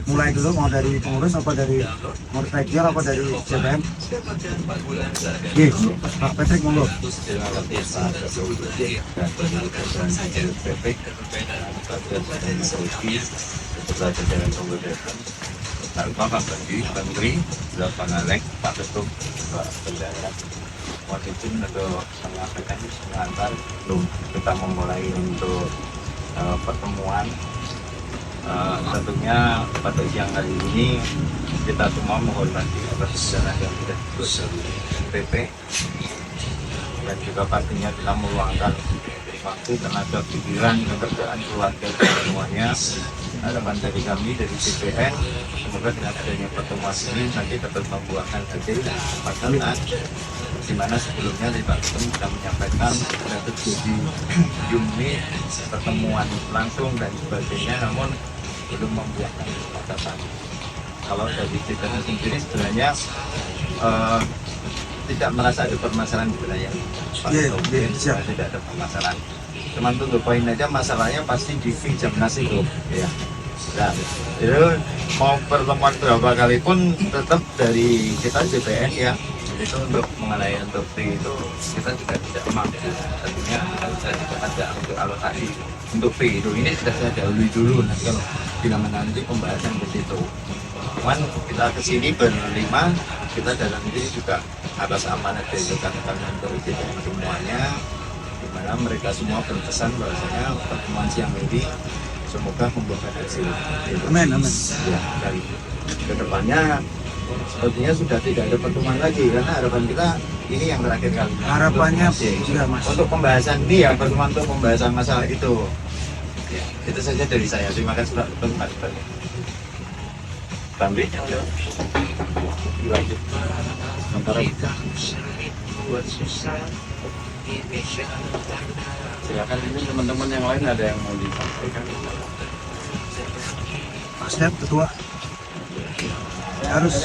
mulai dulu, mau dari pengurus apa dari Mortekil apa dari CPM? Oke, Pak Patrick monggo. Bapak Menteri, Bapak Ngalek, Pak Ketum, Pak Bendara. Waktu itu untuk menyampaikan pengantar belum kita memulai untuk pertemuan. Tentunya pada siang hari ini kita semua menghormati atas rencana yang sudah dibuat dari PP dan juga pastinya kita meluangkan waktu, tenaga, pikiran, pekerjaan keluarga semuanya. Harapan dari kami dari CPN, semoga dengan adanya pertemuan ini nanti dapat membuahkan hasil pasangan, di mana sebelumnya Pak Ketum sudah menyampaikan sudah terjadi unit pertemuan langsung dan sebagainya, namun belum membuahkan kesepakatan. Kalau dari CPN sendiri sebenarnya tidak merasa ada permasalahan di wilayah Pak Ketum, tidak ada permasalahan. Cuman untuk poin aja masalahnya pasti di Jamnas itu, ya. Nah, itu mau pertemuan berapa kali pun tetap dari kita CPN ya. Itu untuk mengenai untuk P itu kita juga tidak mampu. Tentunya kita tidak ada untuk alokasi untuk P itu. Ini sudah saya dahului dulu. Nanti kalau bila nanti pembahasan ke situ. Cuman kita kesini berlima, kita dalam ini juga atas amanat dari rekan-rekan untuk CPN semuanya. Dimana mereka semua berpesan bahwasanya pertemuan siang ini semoga membuahkan hasil. Amin, amin. Ya, dari kedepannya sepertinya sudah tidak ada pertemuan lagi karena harapan kita ini yang terakhir kali. Harapannya sudah Mas. Untuk pembahasan ini ya pertemuan untuk pembahasan masalah itu. Ya, itu saja dari saya. Terima kasih Pak Ketum. Tambi. Lanjut. Sementara silakan, ini teman-teman yang lain ada yang mau disampaikan. Mas Dep, ketua harus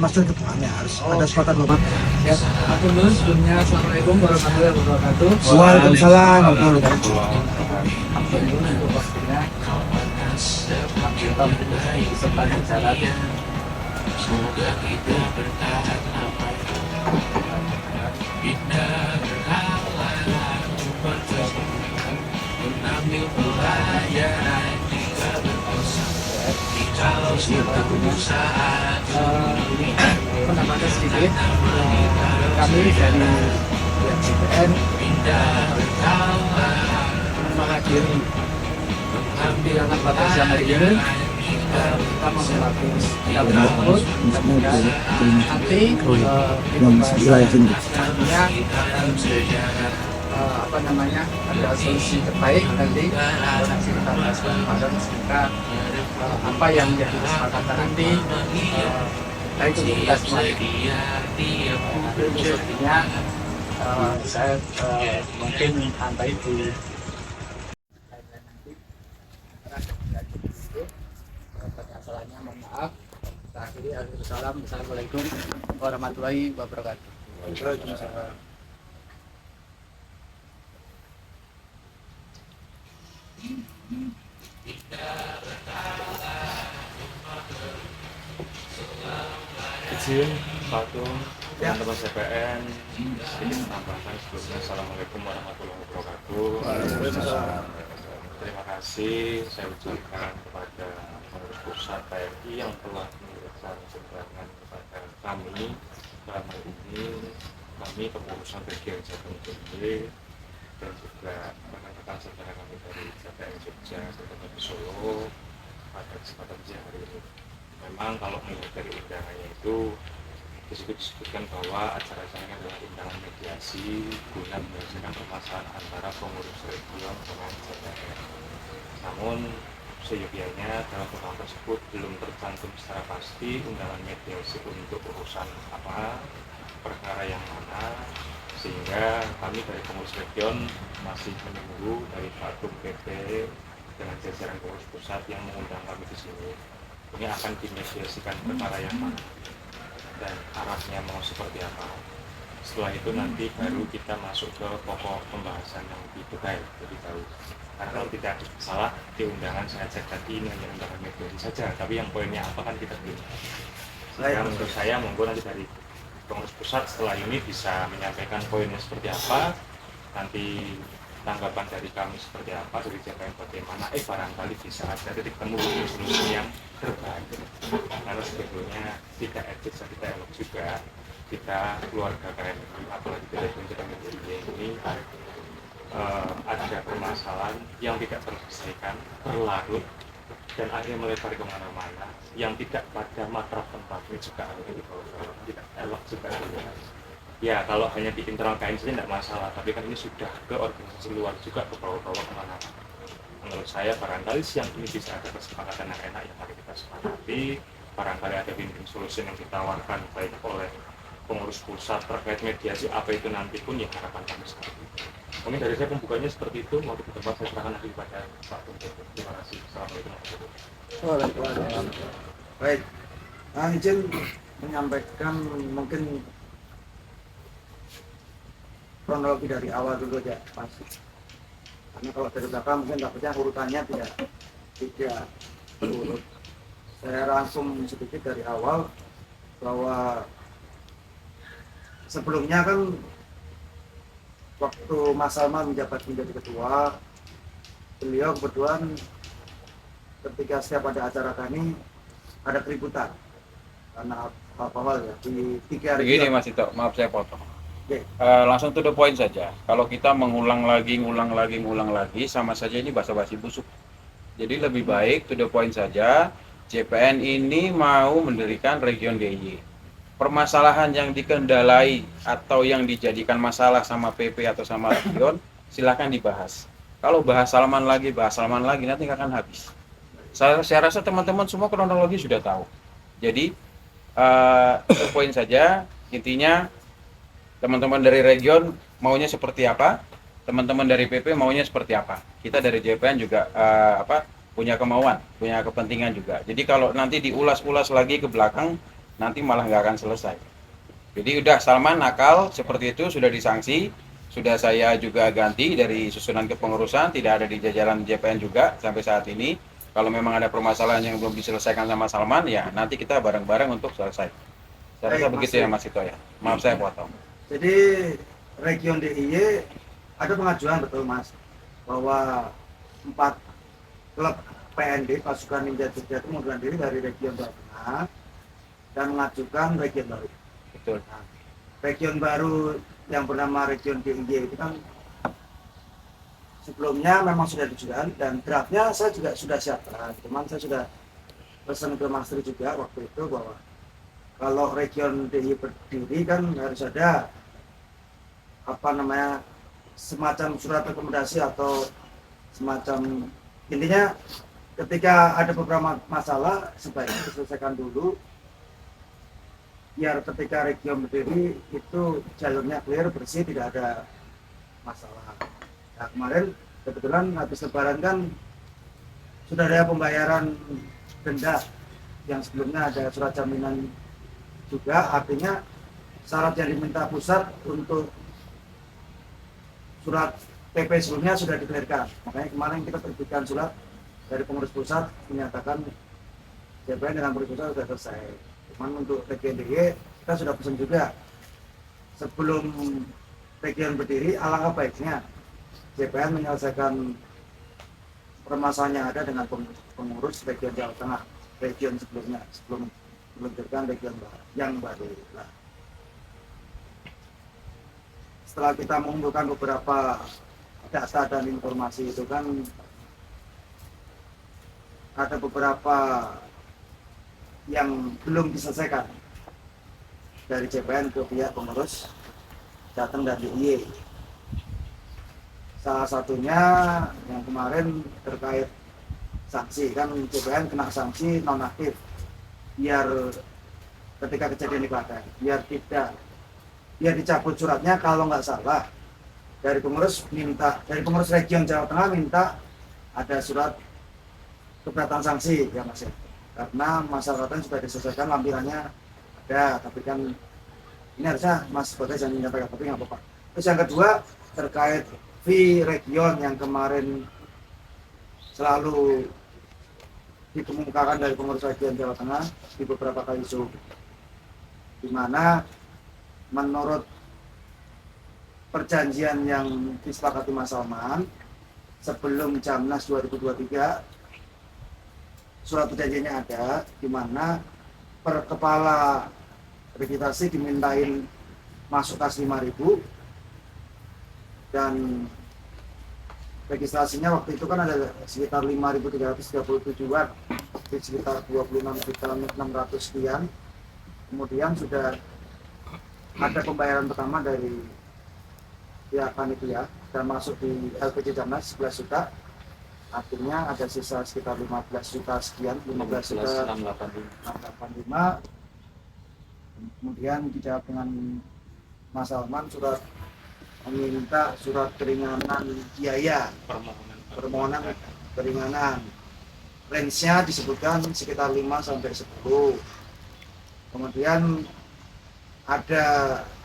Mas Dep ketuanya harus ada sepakat Bapak. Ya, aku dulu sebelumnya Assalamualaikum warahmatullahi wabarakatuh. Waalaikumsalam warahmatullahi wabarakatuh. Alhamdulillah untuk waktunya kita mempunyai kesempatan jalan. Semoga kita bertahan mengambil pelajaran jika berdosa kalau kita berusaha menambahkan sedikit kami dari CPN menghadiri pembilangan pada siang hari ini. Kita menghormati kita berikut nanti apa namanya ada solusi terbaik nanti kita bahas bareng semoga apa yang menjadi kesepakatan nanti baik untuk kita semua. Sepertinya saya mungkin sampai di masalahnya, mohon maaf. Kita akhiri, Assalamualaikum warahmatullahi wabarakatuh. Waalaikumsalam. Izin satu teman-teman CPN sedikit menambahkan sebelumnya. Assalamualaikum warahmatullahi wabarakatuh. Terima kasih saya ucapkan kepada pengurus pusat PMI yang telah memberikan sumbangan kepada kami. Dalam hal ini kami kepengurusan bagian Jatim Jogja dan juga rekan-rekan saudara kami dari CPN Jogja dan Solo pada kesempatan siang hari ini. Memang kalau melihat dari undangannya itu disebutkan bahwa acara-acaranya adalah undangan mediasi guna menyelesaikan permasalahan antara pengurus region dengan CPN. Namun seyogianya dalam undangan tersebut belum tercantum secara pasti undangan mediasi untuk urusan apa, perkara yang mana, sehingga kami dari pengurus region masih menunggu dari Pak Tum PP dengan jajaran pengurus pusat yang mengundang kami di sini. Ini akan dimediasikan perkara yang mana dan arahnya mau seperti apa, Setelah itu nanti baru kita masuk ke pokok pembahasan yang lebih detail, lebih tahu. Karena kalau tidak salah di undangan saya cek tadi ini hanya undangan metode saja, tapi yang poinnya apa kan kita belum. Sehingga menurut saya monggo nanti dari pengurus pusat setelah ini bisa menyampaikan poinnya seperti apa, nanti tanggapan dari kami seperti apa, dari JPN bagaimana, barangkali bisa ada titik temu solusi yang terbaik. Karena sebetulnya tidak etis dan tidak elok juga kita keluarga KMI, apalagi dari penjara ini ada permasalahan yang tidak terselesaikan, berlarut, dan akhirnya melebar kemana-mana, yang tidak pada matrah tempatnya juga tidak elok juga. Ya kalau hanya di internal KMI saja tidak masalah, tapi kan ini sudah ke organisasi luar juga, ke bawah-bawah kemana-mana. Menurut saya barangkali siang ini bisa ada kesepakatan yang enak yang mari kita sepakati, barangkali ada win-win solution yang ditawarkan baik oleh pengurus pusat terkait mediasi apa itu nanti pun ya harapan kami seperti itu. Mungkin dari saya pembukanya seperti itu, mau ke depan saya serahkan lagi kepada Pak Tuntut. Terima kasih. Assalamualaikum warahmatullahi Waalaikumsalam. Baik, izin menyampaikan mungkin kronologi dari awal dulu aja Mas. Karena kalau dari belakang mungkin takutnya urutannya tidak berurut. Saya rangkum sedikit dari awal bahwa sebelumnya kan waktu Mas Salman menjabat menjadi ketua, beliau kebetulan ketika setiap ada acara kami ada keributan karena apa-apa ya di 3 hari. Begini Mas Ito, maaf saya potong. Oke. Langsung to the point saja. Kalau kita ngulang lagi, sama saja ini basa-basi busuk. Jadi lebih baik to the point saja. JPN ini mau mendirikan region DIY. Permasalahan yang dikendalai atau yang dijadikan masalah sama PP atau sama region, silahkan dibahas. Kalau bahas Salman lagi nanti nggak akan habis. Saya rasa teman-teman semua kronologi sudah tahu. Jadi poin saja, intinya teman-teman dari region maunya seperti apa, teman-teman dari PP maunya seperti apa. Kita dari JPN juga punya kemauan, punya kepentingan juga. Jadi kalau nanti diulas-ulas lagi ke belakang, nanti malah nggak akan selesai. Jadi udah Salman nakal seperti itu sudah disanksi, sudah saya juga ganti dari susunan kepengurusan, tidak ada di jajaran JPN juga sampai saat ini. Kalau memang ada permasalahan yang belum diselesaikan sama Salman, ya nanti kita bareng-bareng untuk selesai. Saya rasa begitu ya Mas Ito ya. Maaf saya potong. Jadi region DIY ada pengajuan betul Mas bahwa 4 klub PND pasukan Ninja Jogja itu mengundurkan diri dari region Jawa Tengah dan mengajukan region baru. Betul. Nah, region baru yang bernama region DIY itu kan sebelumnya memang sudah dijual dan draftnya saya juga sudah siapkan. Cuman saya sudah pesan ke Mas Tri juga waktu itu bahwa kalau region DIY berdiri kan harus ada semacam surat rekomendasi atau semacam, intinya ketika ada beberapa masalah sebaiknya diselesaikan dulu biar ketika region berdiri itu jalurnya clear, bersih, tidak ada masalah. Nah kemarin kebetulan habis lebaran kan sudah ada pembayaran denda yang sebelumnya ada surat jaminan juga, artinya syarat yang diminta pusat untuk surat PP sebelumnya sudah dikelirkan. Makanya kemarin kita terbitkan surat dari pengurus pusat menyatakan JPN dengan pengurus pusat sudah selesai. Cuman untuk region DIY kita sudah pesan juga sebelum region berdiri, alangkah baiknya JPN menyelesaikan permasalahan yang ada dengan pengurus region Jawa Tengah, region sebelumnya, sebelum meluncurkan region yang baru. Nah, setelah kita mengumpulkan beberapa data dan informasi itu kan ada beberapa yang belum diselesaikan dari JPN ke pihak pengurus Jateng dan DIY. Salah satunya yang kemarin terkait sanksi, kan JPN kena sanksi nonaktif biar ketika kejadian di Klaten, biar dicabut suratnya. Kalau nggak salah dari pengurus region Jawa Tengah minta ada surat keberatan sanksi ya Mas, karena masalahnya sudah diselesaikan, lampirannya ada, tapi kan Ini harusnya Mas Bagas yang menyampaikan, tapi nggak apa-apa. Terus yang kedua terkait fee region yang kemarin selalu dikemukakan dari pengurus region Jawa Tengah di beberapa kali Zoom, di mana menurut perjanjian yang disepakati Mas Salman sebelum Jamnas 2023 surat perjanjiannya ada, di mana per kepala registrasi dimintain masuk kas 5.000 dan registrasinya waktu itu kan ada sekitar 5.337-an, sekitar 26.600 sekian. Kemudian sudah ada pembayaran pertama dari pihak panitia dan masuk di LPG Jamnas 11 juta, artinya ada sisa sekitar 15 juta sekian, 15 juta 685. Kemudian dijawab dengan Mas Salman surat meminta surat keringanan biaya permohonan keringanan, range-nya disebutkan sekitar 5 sampai 10. Kemudian ada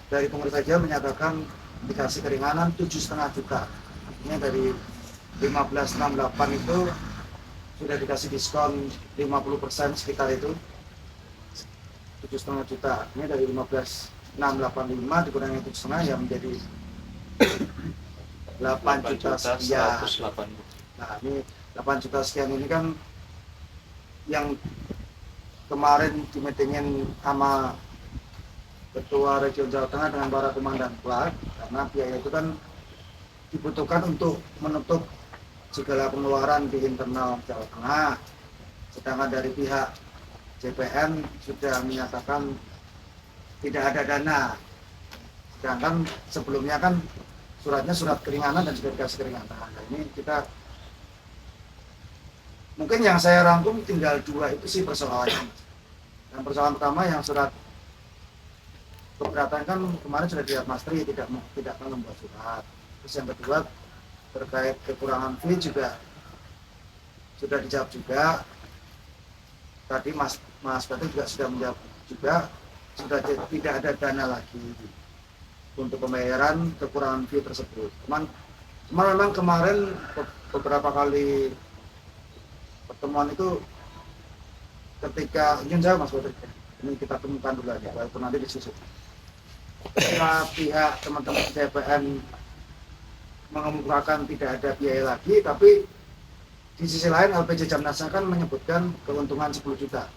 dari pengurus saja menyatakan dikasih keringanan 7,5 juta, artinya dari 1568 itu sudah dikasih diskon 50% sekitar itu 7,5 juta. Ini dari 15.685 dikurangi 7,5 yang menjadi 8 juta sekian. Nah ini 8 juta sekian ini kan yang kemarin dimeetingin sama Ketua Region Jawa Tengah dengan para komandan plat, karena biaya itu kan dibutuhkan untuk menutup segala pengeluaran di internal Jawa Tengah. Sedangkan dari pihak JPN sudah menyatakan tidak ada dana. Sedangkan sebelumnya kan suratnya surat keringanan dan sudah dikasih keringanan. Nah, ini kita mungkin yang saya rangkum tinggal 2 itu sih persoalannya. Yang persoalan pertama yang surat keberatan kan kemarin sudah dilihat Mas Tri tidak membuat surat. Terus yang kedua terkait kekurangan fee juga sudah dijawab juga. Tadi Mas Batu juga sudah menjawab juga, sudah tidak ada dana lagi untuk pembayaran kekurangan fee tersebut. Cuman memang kemarin beberapa kali pertemuan itu ketika ingin jawab Mas Batu, ini kita temukan dulu aja, walaupun nanti disusun. Ketika pihak teman-teman CPN mengemukakan tidak ada biaya lagi, tapi di sisi lain LPG Jamnasnya kan menyebutkan keuntungan 10 juta.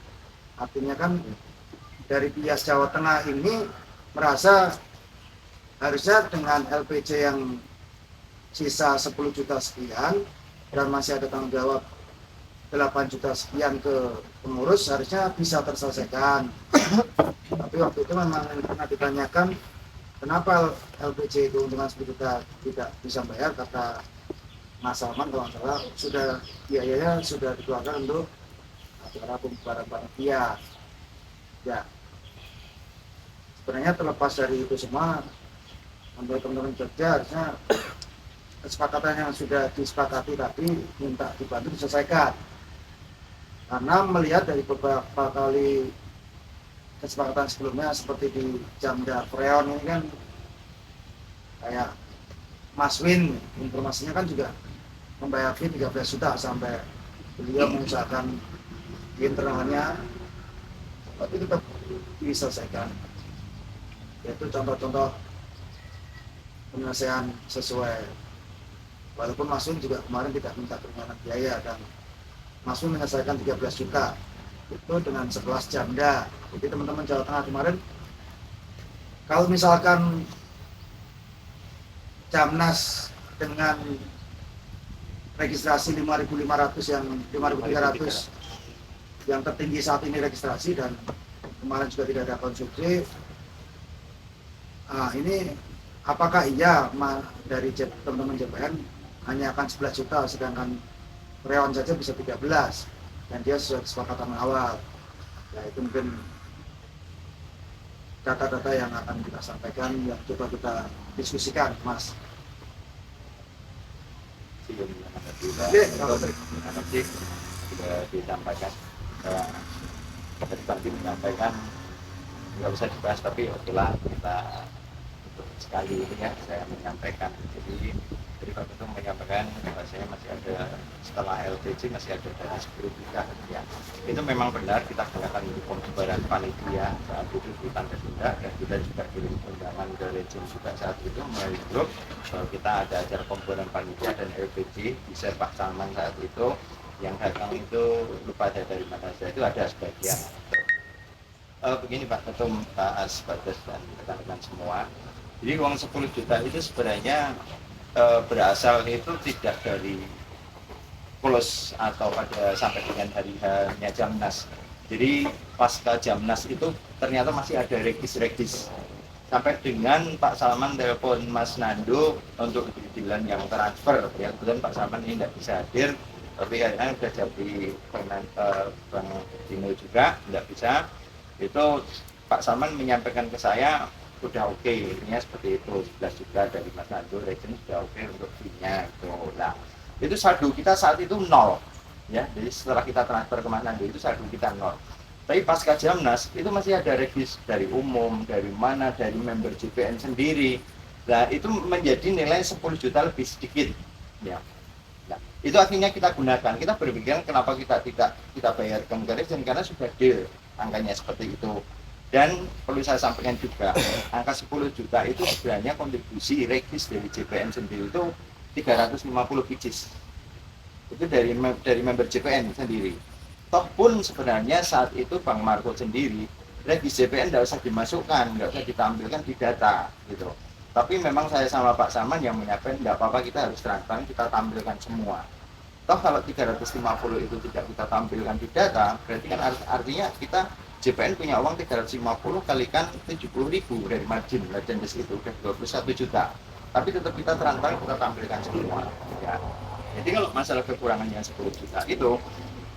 Artinya kan dari pihak Jawa Tengah ini merasa harusnya dengan LPG yang sisa 10 juta sekian dan masih ada tanggung jawab 8 juta sekian ke pengurus harusnya bisa terselesaikan. Tapi waktu itu memang pernah ditanyakan kenapa LPG keuntungan 10 juta tidak bisa bayar, kata Mas Salman kalau nggak salah sudah biayanya sudah dikeluarkan untuk acara pembubaran panitia. Ya, sebenarnya terlepas dari itu semua, untuk teman-teman Jogja harusnya kesepakatan yang sudah disepakati tadi minta dibantu diselesaikan. Karena melihat dari beberapa kali kesepakatan sebelumnya seperti di Jamda Freon ini kan kayak Mas Win informasinya kan juga membayar fee 13 juta sampai beliau mengusahakan di internalnya, tapi tetap diselesaikan. Yaitu contoh-contoh penyelesaian sesuai, walaupun Mas Win juga kemarin tidak minta keringanan biaya dan Mas Win menyelesaikan 13 juta itu dengan 11 Jamda. Jadi teman-teman Jawa Tengah kemarin kalau misalkan Jamnas dengan registrasi 5.500 yang 5.300 yang tertinggi saat ini registrasi dan kemarin juga tidak ada konsumsi. Nah, ini apakah iya dari teman-teman JPN hanya akan 11 juta sedangkan Reon saja bisa 13 dan dia sudah kesepakatan awal. Ya itu mungkin data-data yang akan kita sampaikan yang coba kita diskusikan, Mas. Oke, terima kasih sudah disampaikan. Tadi menyampaikan nggak usah dibahas, tapi oke lah kita untuk sekali ini ya saya menyampaikan. Jadi Pak Ketum menyampaikan bahwasanya masih ada setelah LPG masih ada dari 10 juta ya. Itu memang benar, kita gunakan untuk pembubaran panitia saat itu di Tanda Sunda, dan kita juga kirim undangan ke Legend juga saat itu melalui grup bahwa kita ada acara pembubaran panitia dan LPG di Pak Salman saat itu. Yang datang itu lupa ada dari mana saja, itu ada sebagian. Begini Pak Ketum, Pak Asbadas dan rekan-rekan semua, jadi uang 10 juta itu sebenarnya berasal itu tidak dari Plus atau pada sampai dengan hari hanya Jamnas. Jadi pasca Jamnas itu ternyata masih ada regis-regis sampai dengan Pak Salman telepon Mas Nando untuk dealan yang transfer ya. Kemudian Pak Salman ini tidak bisa hadir, tapi akhirnya sudah jadi Bang Dino juga tidak bisa. Itu Pak Salman menyampaikan ke saya udah oke, ininya seperti itu 11 juta dari Mas Nando, Legend sudah oke untuk fee-nya itu. Nah, itu saldo kita saat itu nol ya. Jadi setelah kita transfer ke Mas Nando itu saldo kita nol. Tapi pasca Jamnas itu masih ada regis dari umum, dari mana, dari member JPN sendiri. Nah, itu menjadi nilai 10 juta lebih sedikit ya. Nah, itu akhirnya kita gunakan. Kita berpikiran kenapa kita tidak kita bayarkan ke Legend, karena sudah deal angkanya seperti itu. Dan perlu saya sampaikan juga, angka 10 juta itu sebenarnya kontribusi regis dari JPN sendiri itu 350 pcs. Itu dari member JPN sendiri. Toh pun sebenarnya saat itu Bang Marco sendiri, regis JPN tidak usah dimasukkan, tidak usah ditampilkan di data gitu. Tapi memang saya sama Pak Salman yang menyampaikan, tidak apa-apa, kita harus transparan, kita tampilkan semua. Toh kalau 350 itu tidak kita tampilkan di data, berarti kan artinya kita JPN punya uang 350 kalikan 70.000 dari margin Legendes itu udah 21 juta. Tapi tetap kita transparan, kita tampilkan semua ya. Jadi kalau masalah kekurangannya 10 juta itu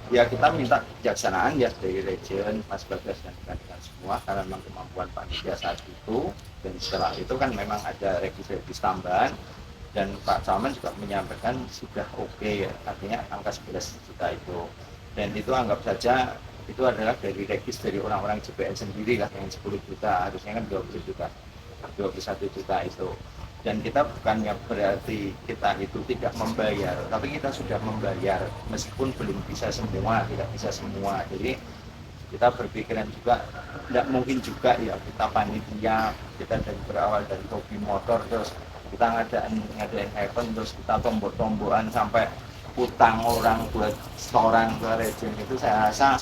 ya kita minta kejaksanaan ya dari Legend, Mas Bagas dan rekan-rekan semua, karena memang kemampuan panitia saat itu. Dan setelah itu kan memang ada regis-regis tambahan, dan Pak Salman juga menyampaikan sudah oke ya, artinya angka 11 juta itu. Dan itu anggap saja itu adalah dari regis dari orang-orang JPN sendiri lah, yang 10 juta, harusnya kan 20 juta, 21 juta itu. Dan kita bukannya berarti kita itu tidak membayar, tapi kita sudah membayar meskipun belum bisa semua, tidak bisa semua. Jadi kita berpikiran juga tidak mungkin juga ya kita panitia, kita dari berawal dari hobi motor terus kita ngadain event terus kita tombok-tombokan sampai utang orang buat setoran ke Legend. Itu saya rasa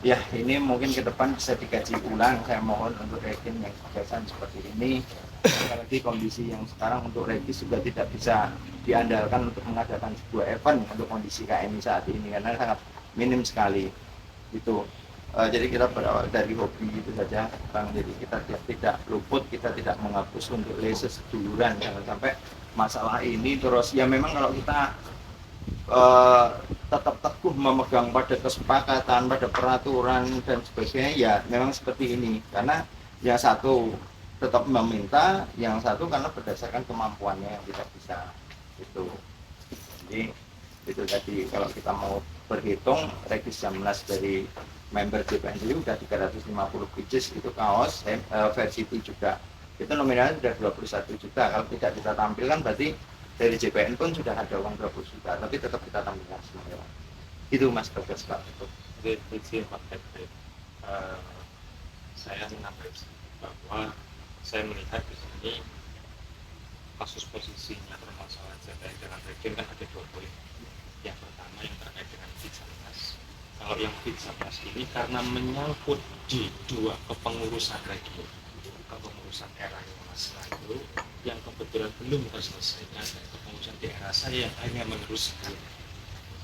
ya ini mungkin ke depan bisa dikaji ulang. Saya mohon untuk Legend yang kebiasaan seperti ini, apalagi kondisi yang sekarang untuk regis juga tidak bisa diandalkan untuk mengadakan sebuah event untuk kondisi KMI saat ini karena sangat minim sekali itu. Jadi kita berawal dari hobi itu saja Bang, jadi kita tidak luput, kita tidak menghapus untuk leses seduluran, jangan sampai masalah ini terus. Ya memang kalau kita tetap teguh memegang pada kesepakatan, pada peraturan dan sebagainya, ya memang seperti ini. Karena yang satu tetap meminta, yang satu karena berdasarkan kemampuannya yang tidak bisa itu. Jadi itu tadi kalau kita mau berhitung regis Jamnas dari member JPN itu udah 350 pieces itu kaos versi itu juga. Itu nominalnya sudah 21 juta. Kalau tidak kita tampilkan berarti dari JPN pun sudah ada uang 20 juta, tapi tetap kita tampilkan semua. Itu Mas Bagas Pak. Izin Pak Kepri, saya menyampaikan bahwa saya melihat di sini kasus posisinya permasalahan terkait dengan Legend kan ada 2 poin. Yang pertama yang terkait dengan Jamnas. Kalau yang Jamnas ini karena menyangkut di 2 kepengurusan Legend, kepengurusan era Mas Lalu yang kebetulan belum terselesaikan, dan kepengurusan di era saya yang akhirnya meneruskan,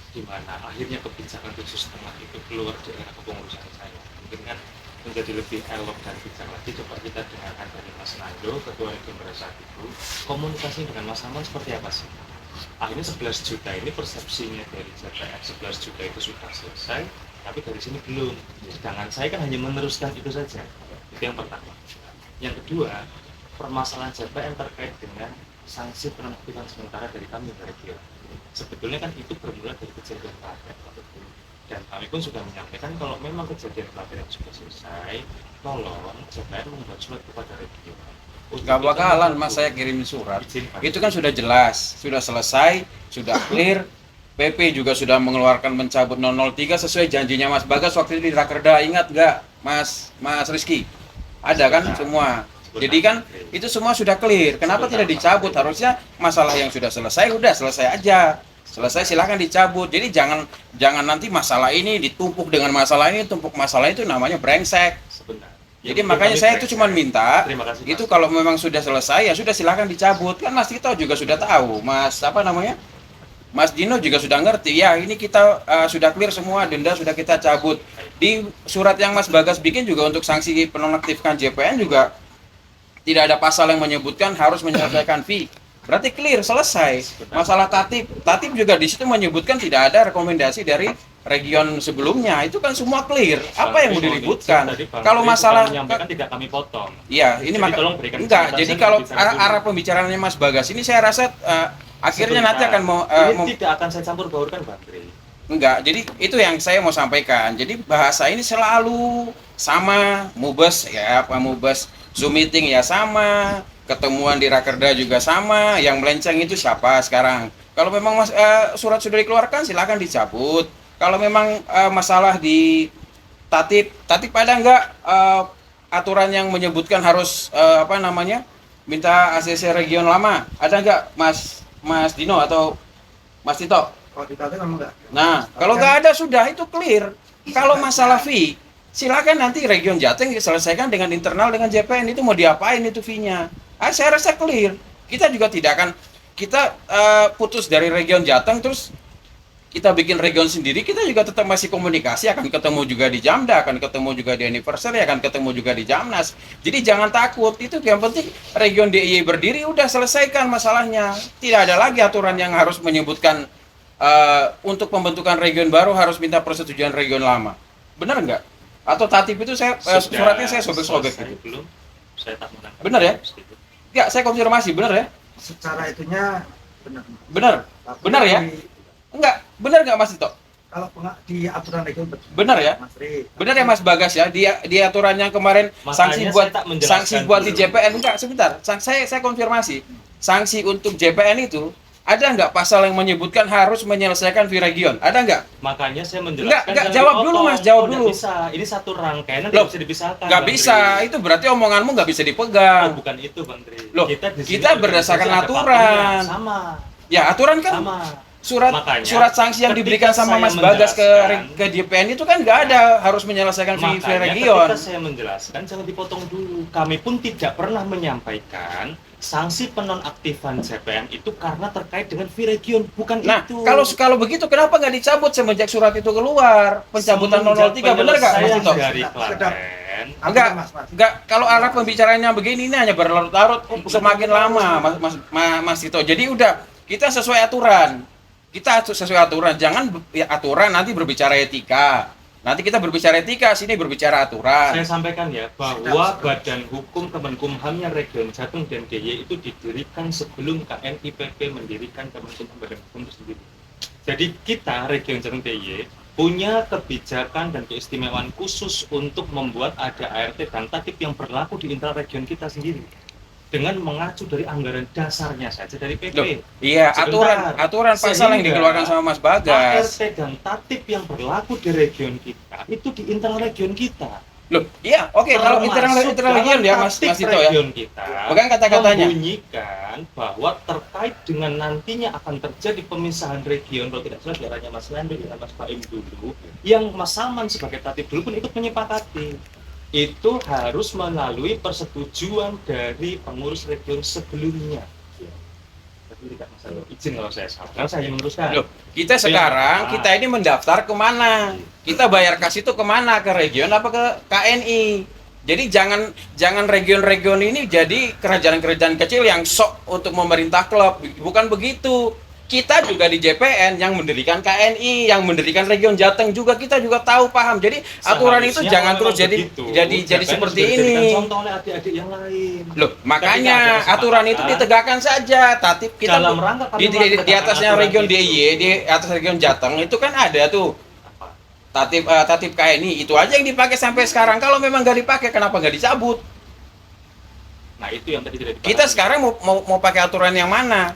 di mana akhirnya kebijakan 7,5 itu keluar di era kepengurusan saya. Mungkin kan menjadi lebih elok dan bijak lagi. Coba kita dengarkan dari Mas Nando, Ketua Legend pada saat itu, komunikasi dengan Mas Salman seperti apa sih? Akhirnya 11 juta ini persepsinya dari JPN 11 juta itu sudah selesai, tapi dari sini belum. Sedangkan saya kan hanya meneruskan itu saja. Itu yang pertama. Yang kedua, permasalahan JPN terkait dengan sanksi penonaktifan sementara dari kami dari dia. Sebetulnya kan itu bermula dari kejadian praktek. dan kami pun sudah menyampaikan kalau memang kejadian pelatihan sudah selesai, tolong JPN membuat surat kepada region. Nggak bakalan mas saya kirim surat. Itu kan sudah jelas, sudah selesai, sudah clear. PP juga sudah mengeluarkan mencabut 003 sesuai janjinya Mas Bagas waktu itu di Rakerda. Ingat nggak Mas Rizky? Ada kan semua. Jadi kan itu semua sudah clear. Kenapa tidak dicabut? Harusnya masalah yang sudah selesai udah selesai aja. Selesai silakan dicabut. Jadi jangan nanti masalah ini ditumpuk dengan masalah ini, tumpuk masalah itu namanya brengsek. Sebentar. Jadi makanya saya itu cuma minta Terima kasih, itu Pak. kalau memang sudah selesai ya sudah silakan dicabut. Kan Mas Tito juga sudah tahu, Mas apa namanya? Mas Dino juga sudah ngerti ya, ini kita sudah clear semua, denda sudah kita cabut. Di surat yang Mas Bagas bikin juga untuk sanksi penonaktifkan JPN juga tidak ada pasal yang menyebutkan harus menyelesaikan fee. Berarti clear, selesai. Masalah tatip juga di situ menyebutkan tidak ada rekomendasi dari region sebelumnya. Itu kan semua clear. Apa yang mau diributkan? Kalau masalah menyampaikan tidak kami potong. iya, ini Jadi tolong berikan enggak. kesempatan Jadi saya kalau berbicara dulu. arah pembicaraannya Mas Bagas ini saya rasa akhirnya nanti akan mau Ini tidak akan saya campur baurkan, Bang Tri. enggak. Jadi itu yang saya mau sampaikan. Jadi bahasa ini selalu sama, mubes ya, apa mubes Zoom meeting ya sama, ketemuan di Rakerda juga sama. Yang melenceng itu siapa sekarang? Kalau memang surat sudah dikeluarkan silakan dicabut. Kalau memang masalah di tatip ada enggak aturan yang menyebutkan harus apa namanya? Minta ACC region lama. Ada enggak Mas Dino atau Mas Tito? Kalau di tatip memang enggak. Nah, kalau nggak ada sudah itu clear. Kalau masalah fee, silakan nanti region Jateng diselesaikan dengan internal dengan JPN, itu mau diapain itu fee-nya. Saya rasa clear. Kita juga tidak akan kita putus dari region Jateng terus kita bikin region sendiri, kita juga tetap masih komunikasi, akan ketemu juga di Jamda, akan ketemu juga di Anniversary, akan ketemu juga di Jamnas. Jadi jangan takut, itu yang penting region DIY berdiri, udah selesaikan masalahnya. Tidak ada lagi aturan yang harus menyebutkan untuk pembentukan region baru harus minta persetujuan region lama. Benar nggak? Atau tatip itu suratnya saya sobek-sobek gitu. Belum, saya tak menangkap. Benar ya? Ya, saya konfirmasi, benar ya? Secara itunya benar. Benar? Tapi Benar ya? Enggak, benar nggak Mas Tito? Kalau di aturan region betul. Benar ya? Mas Ri. Benar ya Mas Bagas ya, di aturan yang kemarin sanksi Makanya buat saya tak menjelaskan di dulu. JPN enggak sebentar. Saya konfirmasi. Sanksi untuk JPN itu ada nggak pasal yang menyebutkan harus menyelesaikan fee region? Ada nggak? Makanya saya menjelaskan. Enggak, jangan jawab dipotong. dulu, Mas, jawab nggak dulu. bisa. Ini satu rangkaian nanti Loh, bisa dipisahkan. Nggak Bang bisa. Tri. Itu berarti omonganmu nggak bisa Oh, dipegang. bukan itu, Bang Tri. Loh, di sini kita berdasarkan ada aturan. pakemnya. Sama. Ya aturan kan Sama. surat Makanya, sanksi yang ketika diberikan sama saya Mas Bagas menjelaskan- ke JPN itu kan nggak ada harus menyelesaikan fee Makanya region. ketika saya menjelaskan jangan dipotong dulu. Kami pun tidak pernah menyampaikan sanksi penonaktifan JPN itu karena terkait dengan fee region, bukan Nah, itu. kalau begitu kenapa nggak dicabut semenjak surat itu keluar? Pencabutan 003 benar nggak Mas Tito? Dari Sekedap. Klaten. Enggak, Mas. enggak. Kalau arah pembicaraannya begini ini hanya berlarut-larut semakin lama, Mas Tito. Jadi udah kita sesuai aturan. Kita sesuai aturan. Jangan aturan nanti berbicara etika. Nanti kita berbicara etika, sini berbicara aturan. Saya sampaikan ya bahwa Badan Hukum Kemenkumhamnya Region Jateng dan DIY itu didirikan sebelum KNIPP mendirikan Kemenkumham Badan Hukum itu sendiri. Jadi kita Region Jateng DIY punya kebijakan dan keistimewaan khusus untuk membuat ada ART dan tatip yang berlaku di internal region kita sendiri dengan mengacu dari anggaran dasarnya saja dari PP. Loh, iya, Sebentar. aturan pasal yang Sehingga dikeluarkan sama Mas Bagas. ART dan tatip yang berlaku di region kita itu di internal region kita. Loh, iya, oke. Kalau internal region ya Mas Tito ya. Region kita Pegang kata-katanya. membunyikan bahwa terkait dengan nantinya akan terjadi pemisahan region, kalau tidak salah daerahnya Mas Lando dengan Mas Baim dulu, yang Mas Salman sebagai tatip dulu pun ikut menyepakati. Itu harus melalui persetujuan dari pengurus region sebelumnya. Tapi tidak masalah izin kalau saya salah. Karena saya yang meneruskan. Loh, kita sekarang kita ini mendaftar kemana? Kita bayar kas itu kemana? Ke region apa ke KNI? Jadi jangan region-region ini jadi kerajaan-kerajaan kecil yang sok untuk memerintah klub. Bukan begitu. Kita juga di JPN yang mendirikan KNI, yang mendirikan region Jateng juga kita juga tahu paham. Jadi aturan itu Seharusnya jangan kalau terus memang jadi JPN seperti sudah dijadikan ini. contoh oleh adik-adik yang lain. Loh, Ketika makanya ada aturan itu kesepakatan, ditegakkan saja. Tatip kita dalam rangka kami di melaksanakan atasnya aturan region itu. DIY, di atas region Jateng itu kan ada tuh Apa? tatip KNI itu aja yang dipakai sampai sekarang. Kalau memang nggak dipakai, kenapa nggak dicabut? Nah itu yang tadi tidak dipahami. Kita sekarang mau pakai aturan yang mana?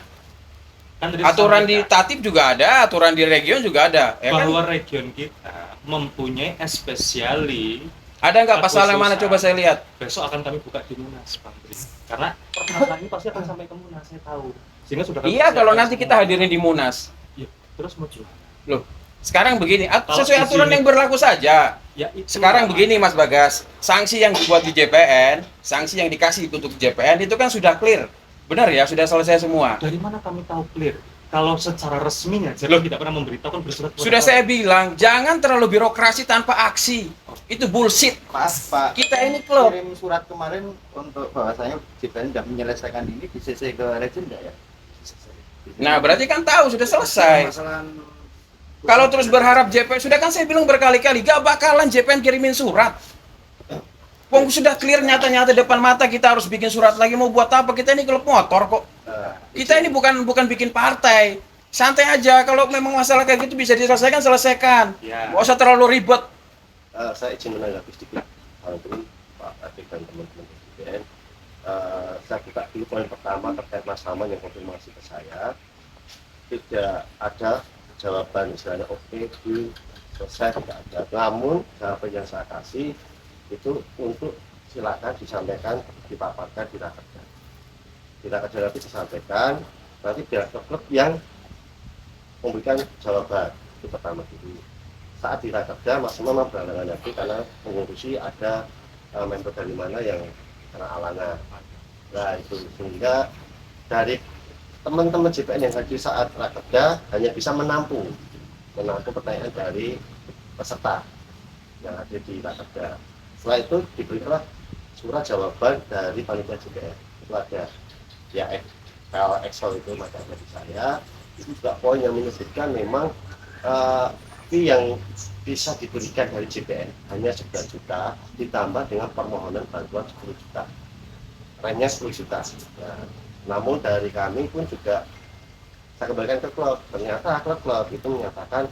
Kan tadi Aturan di disampaikan tatip juga ada, aturan di region juga ada, ya kan? bahwa region kita mempunyai espesiali. Ada nggak pasal yang mana? Coba saya lihat. Besok akan kami buka di Munas, Bang Tri. Karena permasalahan ini pasti akan sampai ke Munas, saya tahu. Sehingga sudah kami Iya, kalau persiapkan nanti kita semua. hadirin di Munas. Iya, terus mau gimana? Loh, sekarang begini, Kalau sesuai di aturan sini- yang berlaku saja. Ya, itu Sekarang namanya. begini Mas Bagas, sanksi yang dibuat di JPN, sanksi yang dikasih untuk JPN itu kan sudah clear. Benar ya, sudah selesai semua. Dari mana kami tahu clear? Kalau secara resminya, jadi tidak pernah memberitahukan bersurat. kepada Sudah kami. saya bilang, jangan terlalu birokrasi tanpa aksi. Itu bullshit. Pak Kita ini klub. kirim surat kemarin untuk bahwasanya JPN sudah menyelesaikan ini di CC ke region enggak ya? Nah, berarti kan tahu sudah selesai. Permasalahan Kalau terus berharap JPN, sudah kan saya bilang berkali-kali, gak bakalan JPN kirimin surat. Wong sudah clear nyata-nyata depan mata, kita harus bikin surat lagi, mau buat apa? Kita ini klub motor kok. Kita ini bukan bikin partai. Santai aja, kalau memang masalah kayak gitu bisa diselesaikan, selesaikan. Ya. Gak usah terlalu ribet. Saya izin menanggapi sedikit Pak Tri, Pak Atik dan teman-teman BPN. Saya buka dulu poin pertama terkait Mas Saman yang konfirmasi ke saya. Tidak ada jawaban misalnya oke, selesai, tidak ada. Namun jawaban yang saya kasih itu untuk silakan disampaikan, dipaparkan di rakerda. Di rakerda nanti disampaikan, nanti biar klub yang memberikan jawaban. Itu pertama dulu. Saat di rakerda maksimal berhalangan nanti karena mengurusi ada member dari mana yang kena alangan. Nah itu sehingga dari teman-teman JPN yang hadir saat rakerda hanya bisa menampung pertanyaan dari peserta yang ada di rakerda. Setelah itu diberikanlah surat jawaban dari panitia JPN. Itu ada ya file Excel itu maka ada di saya. Itu juga poin yang menyebutkan memang fee yang bisa diberikan dari JPN hanya 11 juta ditambah dengan permohonan bantuan 10 juta, remnya 10 juta. Nah, namun dari kami pun juga saya kembalikan ke klub, ternyata klub itu menyatakan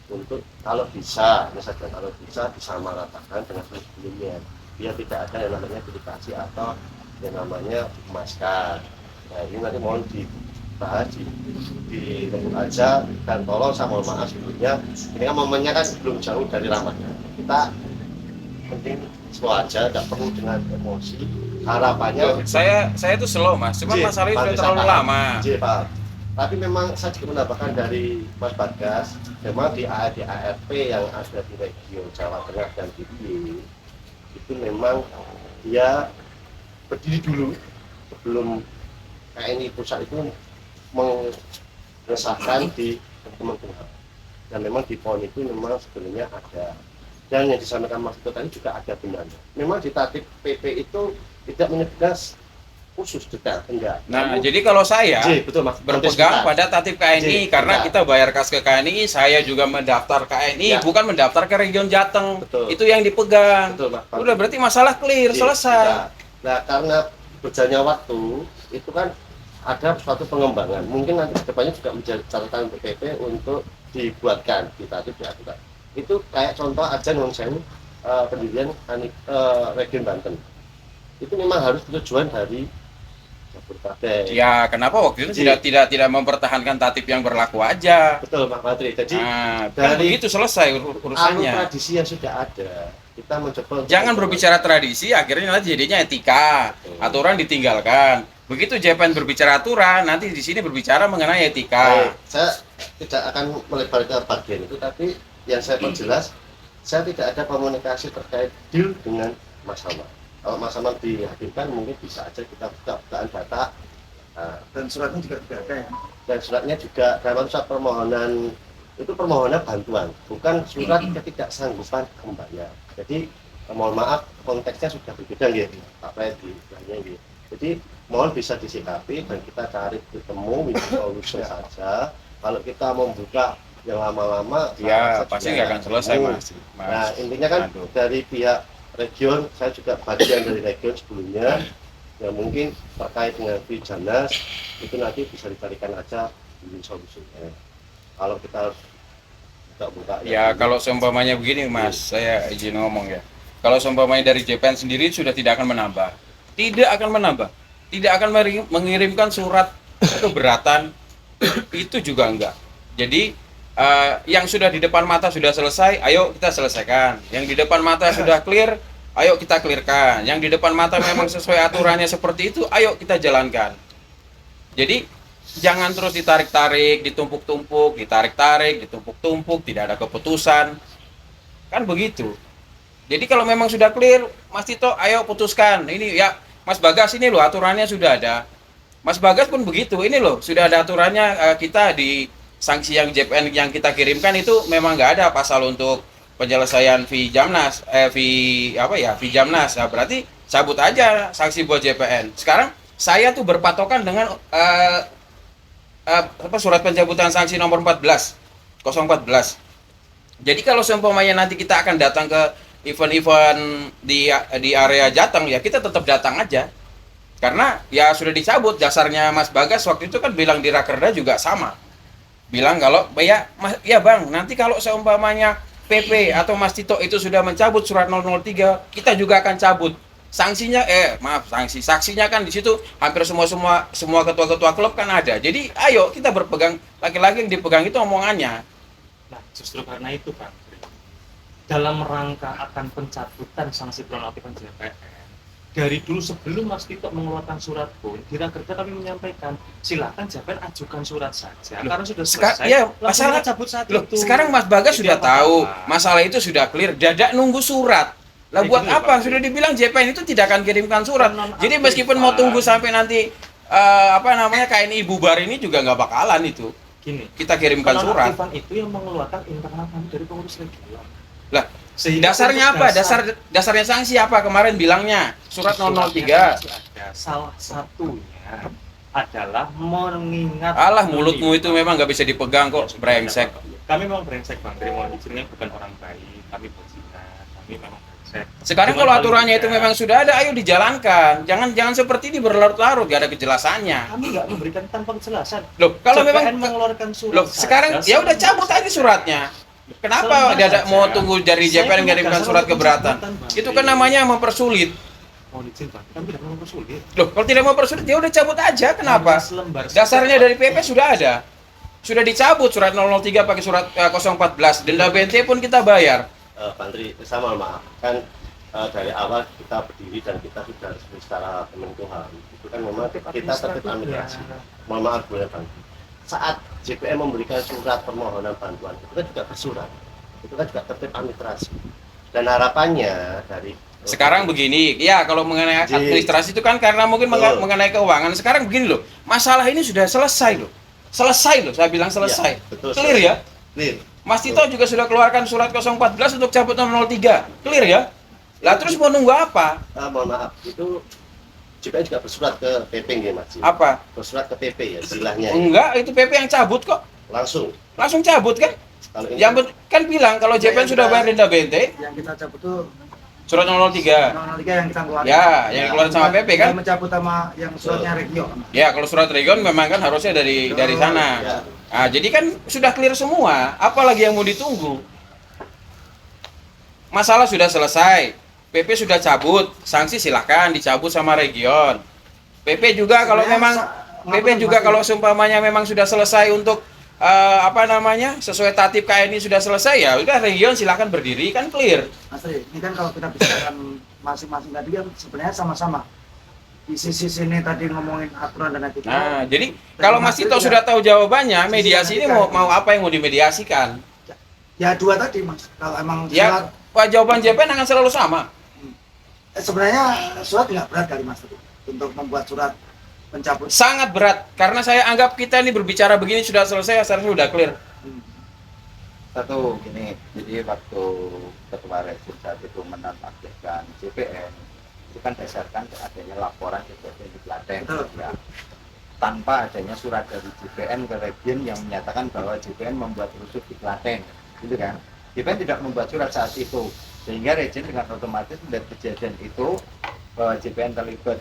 untuk kalau bisa, misalkan kalau bisa disamaratakan dengan sebelumnya, biar tidak ada yang namanya duplikasi atau yang namanya emaskan. Nah ini nanti mohon dibahas di lembut aja, dan tolong saya mohon maaf sebelumnya, ini kan momennya kan belum jauh dari Ramadan, kita penting slow aja, tidak perlu dengan emosi. Harapannya Saya itu slow Mas, cuma Ji, masalahnya Pak, sudah bisa terlalu paham. lama. Pak. Tapi memang saya juga menambahkan dari Mas Bagas, memang di ARP yang ada di region Jawa Tengah dan DIY itu memang dia berdiri dulu sebelum KNI pusat itu mengesahkan di Kemenkumham. Dan memang di poin itu memang sebenarnya ada, dan yang disampaikan Mas Tito tadi juga ada benarnya. Memang di tatip PP itu tidak menyebutkan khusus detail, enggak. Nah, Namun- jadi kalau saya betul Mas. berpegang Sebentar. pada tatip KNI Ji, karena sebentar. kita bayar kas ke KNI, saya juga mendaftar KNI, Ya. bukan mendaftar ke region Jateng. Betul. Itu yang dipegang. Betul, Mas. Udah berarti masalah clear, Ji, selesai. Nah, karena berjalannya waktu itu kan ada suatu pengembangan. Mungkin nanti kedepannya juga menjadi catatan BPP untuk dibuatkan di tatip diaturkan. Itu kayak contoh aja non sewu pendirian region Banten. Itu memang harus tujuan dari Jabodetabek. Ya, kenapa waktu itu Ji. tidak mempertahankan tatip yang berlaku aja? Betul, Pak Patri. Jadi Nah, kan dari- begitu selesai alur urusannya. tradisi yang sudah ada, kita mencoba untuk Jangan berbicara tradisi, akhirnya nanti jadinya etika. Betul. Aturan ditinggalkan. Begitu JPN berbicara aturan, nanti di sini berbicara mengenai etika. Baik, saya tidak akan melebar ke bagian itu, tapi yang saya perjelas, saya tidak ada komunikasi terkait deal dengan Mas Saman. Kalau Mas Saman dihadirkan, mungkin bisa aja kita bukaan data. Nah, dan suratnya juga tidak ada ya. dan suratnya juga dalam surat permohonan itu permohonan bantuan, bukan surat ketidaksanggupan membayar. Jadi mohon maaf konteksnya sudah berbeda ya Pak Freddy. Jadi mohon bisa disikapi dan kita cari ketemu win solution saja. Kalau kita membuka yang lama-lama, Ya, saya pasti juga nggak akan selesai, ketemu. Mas. Nah intinya kan Aduh. dari pihak region, saya juga bagian dari region sebelumnya, yang mungkin terkait dengan Vijanas itu nanti bisa dicarikan aja win solutionnya. Kalau kita harus buka. Ya kalau seumpamanya begini Mas, saya izin ngomong ya. Kalau seumpamanya dari JPN sendiri sudah tidak akan menambah. Tidak akan menambah. Tidak akan mengirimkan surat keberatan. Itu juga enggak. Jadi yang sudah di depan mata sudah selesai, ayo kita selesaikan. Yang di depan mata sudah clear, ayo kita clearkan. Yang di depan mata memang sesuai aturannya seperti itu, ayo kita jalankan. Jadi jangan terus ditarik-tarik, ditumpuk-tumpuk, ditarik-tarik, ditumpuk-tumpuk, tidak ada keputusan. Kan begitu. Jadi kalau memang sudah clear, Mas Tito, ayo putuskan. Ini ya, Mas Bagas ini loh aturannya sudah ada. Mas Bagas pun begitu. Ini loh, sudah ada aturannya, kita di sanksi yang JPN yang kita kirimkan itu memang nggak ada pasal untuk penyelesaian fee Jamnas, fee Jamnas. Nah, berarti cabut aja sanksi buat JPN. Sekarang saya tuh berpatokan dengan surat pencabutan sanksi nomor 014. Jadi kalau seumpamanya nanti kita akan datang ke event-event di area Jateng, ya kita tetap datang aja. Karena ya sudah dicabut. Dasarnya Mas Bagas waktu itu kan bilang di Rakerda juga sama. Bilang kalau ya Bang, nanti kalau seumpamanya PP atau Mas Tito itu sudah mencabut surat 003, kita juga akan cabut. Sanksinya saksinya kan di situ hampir semua ketua-ketua klub kan ada. Jadi ayo kita berpegang, laki-laki yang dipegang itu omongannya. Nah, justru karena itu Bang, dalam rangka akan pencabutan sanksi penonaktifan JPN, dari dulu sebelum Mas Tito mengeluarkan surat pun, di Rakerda kami menyampaikan, silakan JPN ajukan surat saja. Karena sudah selesai, ya, langsung masalah cabut saat loh, itu. sekarang Mas Bagas Jadi sudah apa-apa. tahu, masalah itu sudah clear, dadak nunggu surat. Lah Ya, buat gini, apa? Pak. Sudah dibilang JPN itu tidak akan kirimkan surat. Penonaktifan. Jadi meskipun mau tunggu sampai nanti KNI bubar ini juga nggak bakalan itu. Gini, Kita kirimkan surat. penonaktifan itu yang mengeluarkan internal kami dari pengurus regional. Lah, Sehingga dasarnya untuk apa? Dasarnya sanksi apa kemarin bilangnya? Surat 003. Ada. Salah satunya adalah mengingat. Alah, mulutmu itu memang nggak bisa dipegang kok, brengsek. Kami memang brengsek Bang, dari mohon izinnya bukan orang baik, kami berzina, kami memang brengsek. Sekarang Cuman kalau paling aturannya itu tidak, memang sudah ada, ayo dijalankan. Jangan seperti ini berlarut-larut, gak ada kejelasannya. kami nggak memberikan tanpa kejelasan. Loh, kalau memang mengeluarkan surat loh, sekarang saja, ya udah cabut aja suratnya. Kenapa Sebentar dia ada saja. mau tunggu dari Saya JPN punya mengirimkan dasar surat untuk keberatan? pencabutan, Bang. Itu kan namanya mempersulit. Mohon izin Bang, kami tidak mau mempersulit. Loh, kalau tidak mempersulit ya udah cabut aja. Kenapa? Hanya selembar Dasarnya dari PP sudah ada. Sudah dicabut surat 003 pakai surat 014. Denda BNT pun kita bayar. Pak Andri, sama maaf kan dari awal kita berdiri dan kita sudah resmi secara Kemenkumham itu kan memang kita tertib administrasi. Mohon maaf boleh Bang, saat JPN memberikan surat permohonan bantuan itu kan juga bersurat, itu kan juga tertib administrasi dan harapannya dari Sekarang begini, ya kalau mengenai Jadi- administrasi itu kan karena mungkin Betul. mengenai keuangan. Sekarang begini loh, masalah ini sudah selesai loh. Selesai loh, saya bilang selesai. Ya, betul, Clear ya? clear. Mas Tito juga sudah keluarkan surat 014 untuk cabut 003. Clear ya? Lah terus mau nunggu apa? Mohon maaf, itu JPN juga bersurat ke PP nggih Mas. Apa? Bersurat ke PP ya istilahnya ya. Enggak, itu PP yang cabut kok. Langsung. Langsung cabut kan? Kalau ini Yang kan bilang kalau JPN sudah bayar denda BNT, Yang kita cabut tuh surat 003. 003 yang kita keluarin. Ya, yang dikeluarin sama PP kan? Yang mencabut sama yang suratnya Regio. Ya, kalau surat region memang kan harusnya dari sana. Ya. Nah, jadi kan sudah clear semua, apalagi yang mau ditunggu? Masalah sudah selesai, PP sudah cabut, sanksi silahkan dicabut sama region. PP juga kalau memang PP juga kalau seumpamanya memang sudah selesai untuk sesuai tatip KNI sudah selesai ya udah region silahkan berdiri kan clear. Mas Tri, ini kan kalau kita bicarakan masing-masing tadi kan sebenarnya sama-sama. Di sisi sini tadi ngomongin aturan dan etika. Nah, jadi kalau Mas Tito sudah tahu jawabannya, mediasi ini mau apa yang mau dimediasikan? Ya dua tadi Mas. Kalau emang Ya, Pak jawaban JPN akan selalu sama. sebenarnya surat nggak berat kali Mas Tri untuk membuat surat pencabut. Sangat berat karena saya anggap kita ini berbicara begini sudah selesai, seharusnya sudah clear. Satu gini, jadi waktu ketua rejim saat itu menonaktifkan JPN itu kan berdasarkan adanya laporan kejadian di Klaten ya. Tanpa adanya surat dari JPN ke Region yang menyatakan bahwa JPN membuat rusuh di Klaten gitu kan. JPN tidak membuat surat saat itu sehingga Region dengan otomatis melihat kejadian itu bahwa JPN terlibat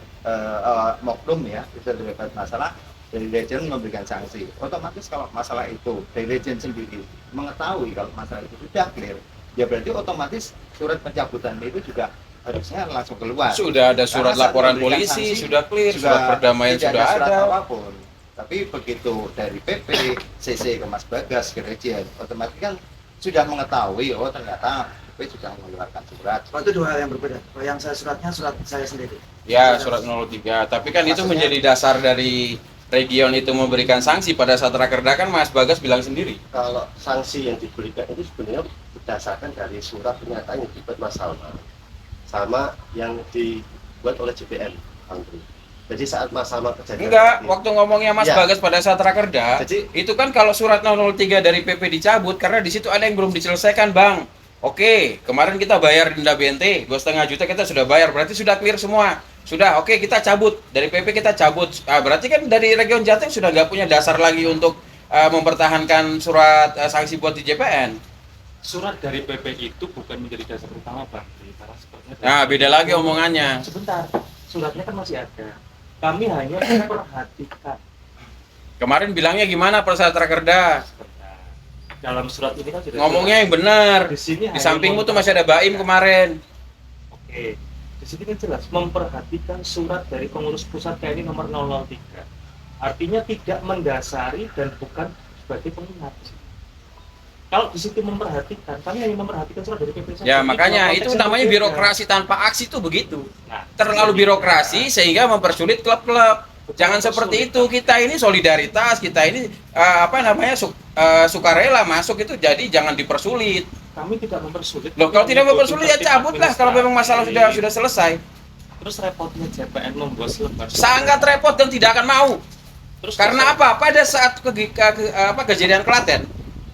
moknum ya, bisa terlibat masalah, dari Legend memberikan sanksi. Otomatis kalau masalah itu dari Legend sendiri mengetahui kalau masalah itu sudah clear, ya berarti otomatis surat pencabutan itu juga harusnya langsung keluar. Sudah ada surat Karena saat laporan memberikan polisi, sanksi, sudah clear, juga surat perdamaian tidak sudah surat ada. apapun. Tapi begitu dari PP, CC ke Mas Bagas ke Legend, otomatis kan sudah mengetahui, oh ternyata PP sudah mengeluarkan surat. Oh, itu dua hal yang berbeda. Kalau yang saya suratnya surat saya sendiri. Ya, surat 03. Tapi kan itu Maksudnya- menjadi dasar dari region itu memberikan sanksi pada saat rakerda kan Mas Bagas bilang sendiri. Kalau sanksi yang diberikan itu sebenarnya berdasarkan dari surat pernyataan yang dibuat Mas Salman sama yang dibuat oleh JPN, Andri. Jadi saat Mas Salman kejadian Enggak, tadi, waktu ngomongnya Mas Ya. Bagas pada saat rakerda, Jadi- itu kan kalau surat 03 dari PP dicabut karena di situ ada yang belum diselesaikan, Bang. Oke, kemarin kita bayar denda BNT 2,5 juta, kita sudah bayar, berarti sudah clear semua. Sudah, oke, kita cabut dari PP, kita cabut. Berarti kan dari region Jateng sudah nggak punya dasar lagi untuk mempertahankan surat sanksi buat di JPN. Surat dari PP itu bukan menjadi dasar utama Bang, karena sepertinya Nah, beda lagi omongannya. sebentar, suratnya kan masih ada. Kami hanya memperhatikan. Kemarin bilangnya gimana pada saat rakerda? Sebentar. Dalam surat ini kan sudah Ngomongnya yang benar. di sini Di sampingmu tuh masih ada Baim kemarin. Oke, di sini kan jelas memperhatikan surat dari pengurus pusat TNI nomor 003. Artinya tidak mendasari dan bukan sebagai pengingat. Kalau di situ memperhatikan, kami hanya memperhatikan surat dari PP saja. Ya, makanya Konteks itu yang namanya berbeda. birokrasi tanpa aksi tuh begitu. Nah, Terlalu birokrasi sehingga mempersulit klub-klub. Jangan seperti itu. Kita ini solidaritas, kita ini sukarela masuk itu, jadi jangan dipersulit. kami tidak mempersulit. Loh, kalau tidak mempersulit ya Mengikuti cabut lah kalau memang masalah administrasi. sudah selesai. Terus repotnya JPN membuat lembar surat. Sangat repot dan tidak akan mau. Terus Karena apa? Pada saat kejadian Klaten,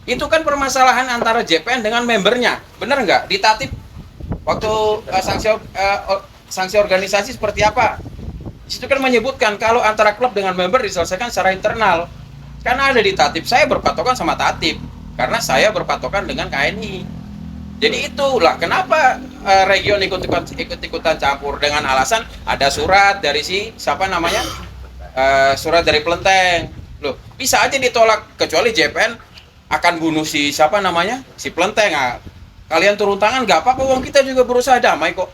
itu kan permasalahan antara JPN dengan membernya. Benar nggak? Di Tatip waktu sanksi organisasi seperti apa? Di situ kan menyebutkan kalau antara klub dengan member diselesaikan secara internal. Karena ada di Tatip, saya berpatokan sama Tatip karena saya berpatokan dengan KNI. Jadi itulah kenapa region ikut-ikutan campur dengan alasan ada surat dari surat dari Pelenteng. Loh, bisa aja ditolak kecuali JPN akan bunuh si Pelenteng. Kalian turun tangan nggak apa-apa, wong kita juga berusaha damai kok.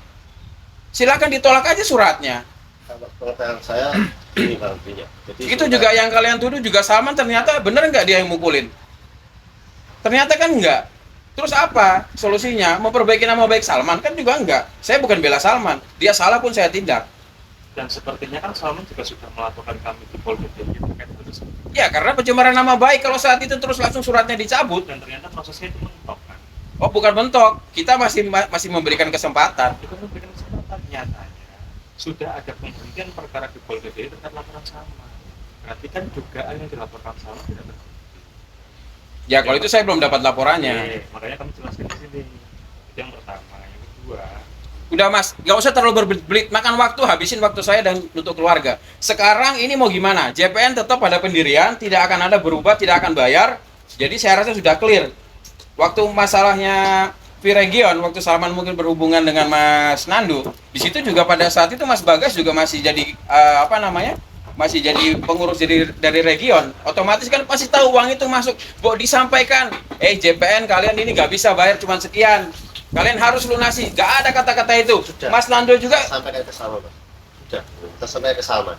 Silakan ditolak aja suratnya. kalau pengetahuan saya ini Bang Pinya. Jadi Itu juga yang kalian tuduh juga Salman, ternyata bener nggak dia yang mukulin? Ternyata kan enggak. Terus apa solusinya? Memperbaiki nama baik Salman kan juga enggak. Saya bukan bela Salman, dia salah pun saya tindak. dan sepertinya kan Salman juga sudah melaporkan kami di Polda DIY terkait hal tersebut. Ya karena pencemaran nama baik kalau saat itu terus langsung suratnya dicabut. Dan ternyata prosesnya itu mentok kan. Oh bukan mentok, kita masih memberikan kesempatan. Itu kan memberikan kesempatan nyatanya. Sudah ada pemberhentian perkara di Polda DIY terkait laporan Salman. Berarti kan dugaan yang dilaporkan Salman tidak terbukti. Ya kalau itu saya belum dapat laporannya. Makanya kami jelaskan di sini. Itu yang pertama. Yang kedua, Udah mas, nggak usah terlalu berbelit, makan waktu, habisin waktu saya dan untuk keluarga. Sekarang ini mau gimana? JPN tetap pada pendirian, tidak akan ada berubah, tidak akan bayar. Jadi saya rasa sudah clear. Waktu masalahnya Viregion, waktu Salman mungkin berhubungan dengan Mas Nandu, di situ juga pada saat itu Mas Bagas juga masih jadi masih jadi pengurus dari region. Otomatis kan pasti tahu uang itu masuk. Disampaikan, JPN kalian ini nggak bisa bayar cuma sekian. Kalian harus lunasi. Nggak ada kata-kata itu. Sudah. Mas Nando juga. sampaikan ke Salman, Mas. Sudah, kita sampaikan ke Salman.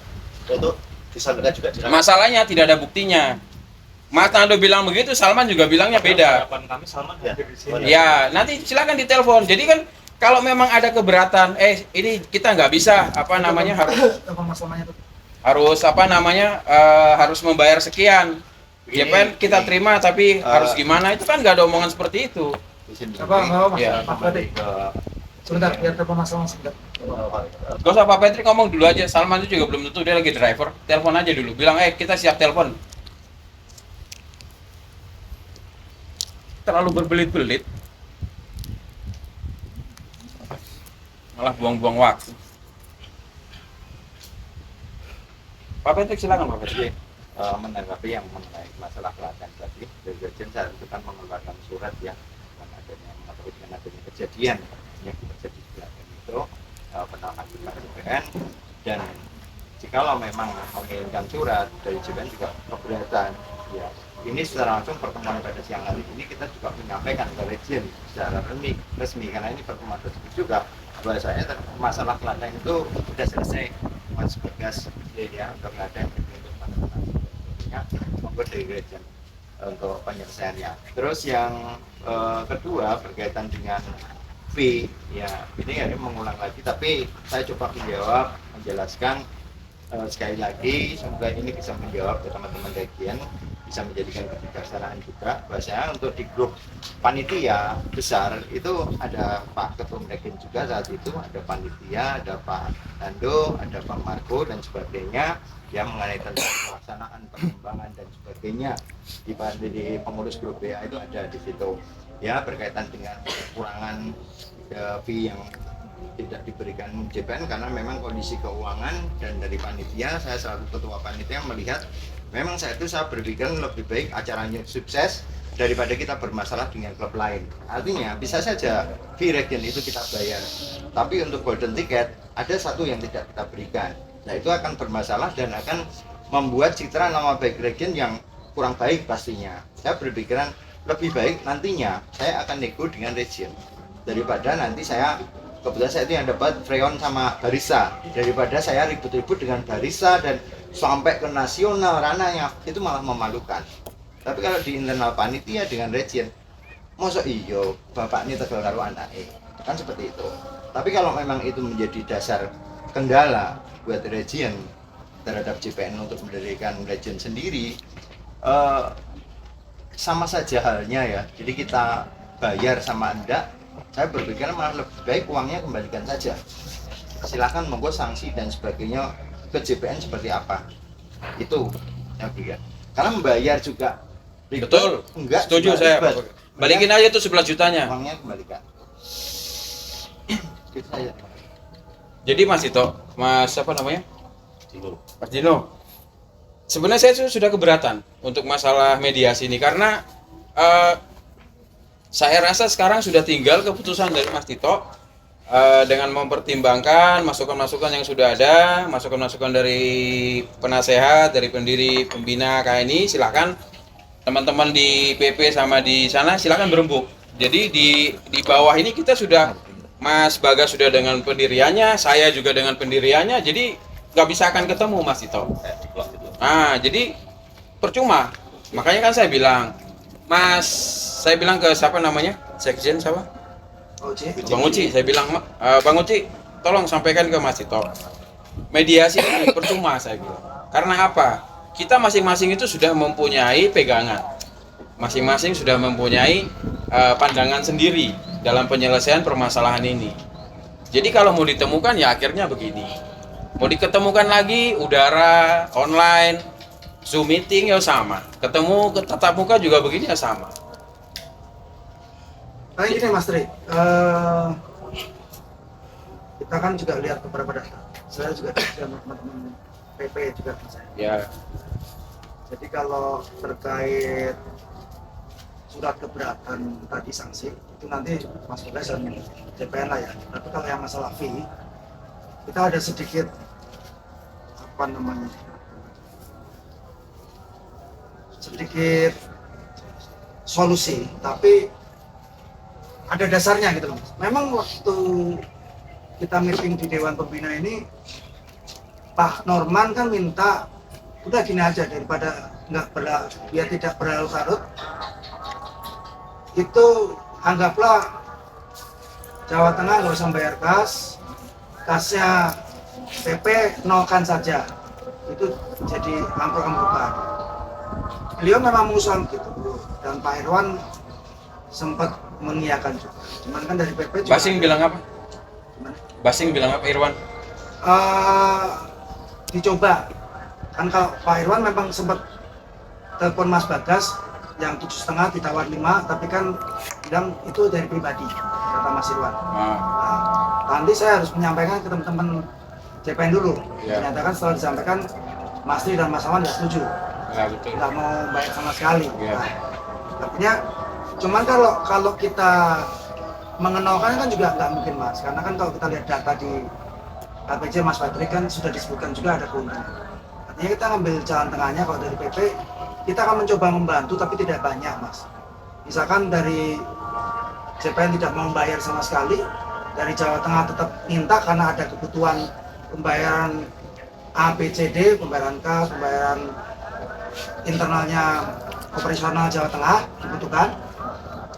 Itu disampaikan juga di Masalahnya tidak ada buktinya. Mas Nando bilang begitu, Salman juga bilangnya beda. harapan kami Salman Ya. hadir di sini. Ya, nanti silakan ditelepon. Jadi kan kalau memang ada keberatan, ini kita nggak bisa Telepon Mas Salmannya tuh. harus membayar sekian. JPN kita terima tapi harus gimana? Itu kan nggak ada omongan seperti itu. Apa Mas? Ya. Pak Patrick. Sebentar, biar telepon Mas Salman sebentar. Gak usah Pak Patrick ngomong dulu aja. Salman itu juga belum tentu dia lagi driver. Telepon aja dulu. Bilang kita siap telepon. Terlalu berbelit-belit. Malah buang-buang waktu. Pak Patrick silakan Pak Patrick. Menanggapi yang mengenai masalah pelatihan tadi, Dirjen saat itu kan mengeluarkan surat ya mengetahui dengan adanya kejadian yang terjadi di belakang itu penolakan JPN dan jikalau memang mengirimkan surat dari JPN juga keberatan ya. Ini secara langsung pertemuan pada siang hari ini kita juga menyampaikan ke Region secara resmi karena ini pertemuan tersebut juga bahwasanya masalah kelenteng itu sudah selesai, Mas Bagas ya, untuk kelenteng untuk penanganannya monggo dari Region untuk penyelesaiannya. Terus yang kedua berkaitan dengan fee ya, ini ada mengulang lagi tapi saya coba menjelaskan sekali lagi, semoga ini bisa menjawab ke teman-teman Region, bisa menjadikan kebijaksanaan juga. Bahwasanya untuk di grup panitia besar itu ada Pak Ketum Region juga saat itu, ada panitia, ada Pak Nando, ada Pak Marco dan sebagainya yang mengenai tentang pelaksanaan pengembangan dan sebagainya di pengurus grup BA itu ada di situ ya, berkaitan dengan kekurangan fee yang tidak diberikan JPN karena memang kondisi keuangan, dan dari panitia saya selaku ketua panitia melihat memang saya berpikir lebih baik acaranya sukses daripada kita bermasalah dengan klub lain. Artinya bisa saja fee Region itu kita bayar, tapi untuk golden ticket ada satu yang tidak kita berikan. Nah itu akan bermasalah dan akan membuat citra nama baik Region yang kurang baik pastinya. Saya berpikiran lebih baik nantinya saya akan nego dengan Region daripada nanti kebetulan saya itu yang dapat freon sama barista, daripada saya ribut-ribut dengan barista dan sampai ke nasional ranahnya, itu malah memalukan. Tapi kalau di internal panitia dengan Region, masa iyo bapak ini tegal karo anake, kan seperti itu. Tapi kalau memang itu menjadi dasar kendala buat Region terhadap JPN untuk mendirikan Region sendiri, sama saja halnya ya. Jadi kita bayar sama enggak, saya berpikir malah lebih baik uangnya kembalikan saja. Silahkan monggo sanksi dan sebagainya ke JPN seperti apa. Itu yang pikir. Karena membayar juga ribet, Betul. enggak Setuju juga saya. ribet. Balikin aja tuh 11 jutanya. Uangnya kembalikan. Gitu saja. Jadi Mas Tito, Mas apa namanya? Mas Dino. Sebenarnya saya sudah keberatan untuk masalah mediasi ini karena saya rasa sekarang sudah tinggal keputusan dari Mas Tito dengan mempertimbangkan masukan-masukan yang sudah ada, masukan-masukan dari penasehat, dari pendiri pembina KNI. Silakan teman-teman di PP sama di sana silakan berembuk. Jadi di bawah ini kita sudah, Mas Bagas sudah dengan pendiriannya, saya juga dengan pendiriannya, jadi nggak bisa akan ketemu Mas Tito. Jadi percuma. Makanya kan saya bilang, saya bilang ke siapa namanya, Sekjen siapa? Bang Uci, saya bilang Bang Uci, tolong sampaikan ke Mas Tito. Mediasi ini percuma saya bilang. Karena apa? Kita masing-masing itu sudah mempunyai pegangan, masing-masing sudah mempunyai pandangan sendiri dalam penyelesaian permasalahan ini. Jadi kalau mau ditemukan ya akhirnya begini. Mau diketemukan lagi udara, online, Zoom meeting ya sama. Ketemu tatap muka juga begini ya sama. Nah gini Mas Tri, kita kan juga lihat beberapa data. Saya juga dengan teman-teman PP juga saya. Ya. Jadi kalau terkait surat keberatan tadi sanksi itu nanti Mas Bagas dan JPN lah ya. Tapi kalau yang masalah fee, kita ada sedikit sedikit solusi, tapi ada dasarnya gitu loh. Memang waktu kita meeting di Dewan Pembina ini, Pak Norman kan minta udah gini aja daripada biar tidak berlarut-larut, itu anggaplah Jawa Tengah nggak usah bayar kasnya PP nolkan saja, itu jadi amplop-amplopan. Beliau memang mengusulkan gitu, dan Pak Irwan sempat mengiyakan juga. Cuman kan dari PP juga. Basing bilang apa? Gimana? Basing bilang apa Irwan? Dicoba. Kan kalau Pak Irwan memang sempat telepon Mas Bagas yang 7,5 ditawar 5, tapi kan bilang itu dari pribadi, kata Mas Irwan. Nah, nanti saya harus menyampaikan ke teman-teman JPN dulu. Ya. Ternyata kan setelah disampaikan Mas Tri dan Mas Awan nggak setuju, Ya betul. nggak mau bayar sama sekali. Ya. Nah, artinya cuman kalau kita mengenalkan kan juga nggak mungkin Mas, karena kan kalau kita lihat data di APC Mas Patrick kan sudah disebutkan juga ada keuntungan. Artinya kita ngambil jalan tengahnya. Kalau dari PP kita akan mencoba membantu tapi tidak banyak Mas. Misalkan dari JPN tidak mau membayar sama sekali, dari Jawa Tengah tetap minta karena ada kebutuhan pembayaran ABCD, pembayaran kas, pembayaran internalnya operasional Jawa Tengah dibutuhkan.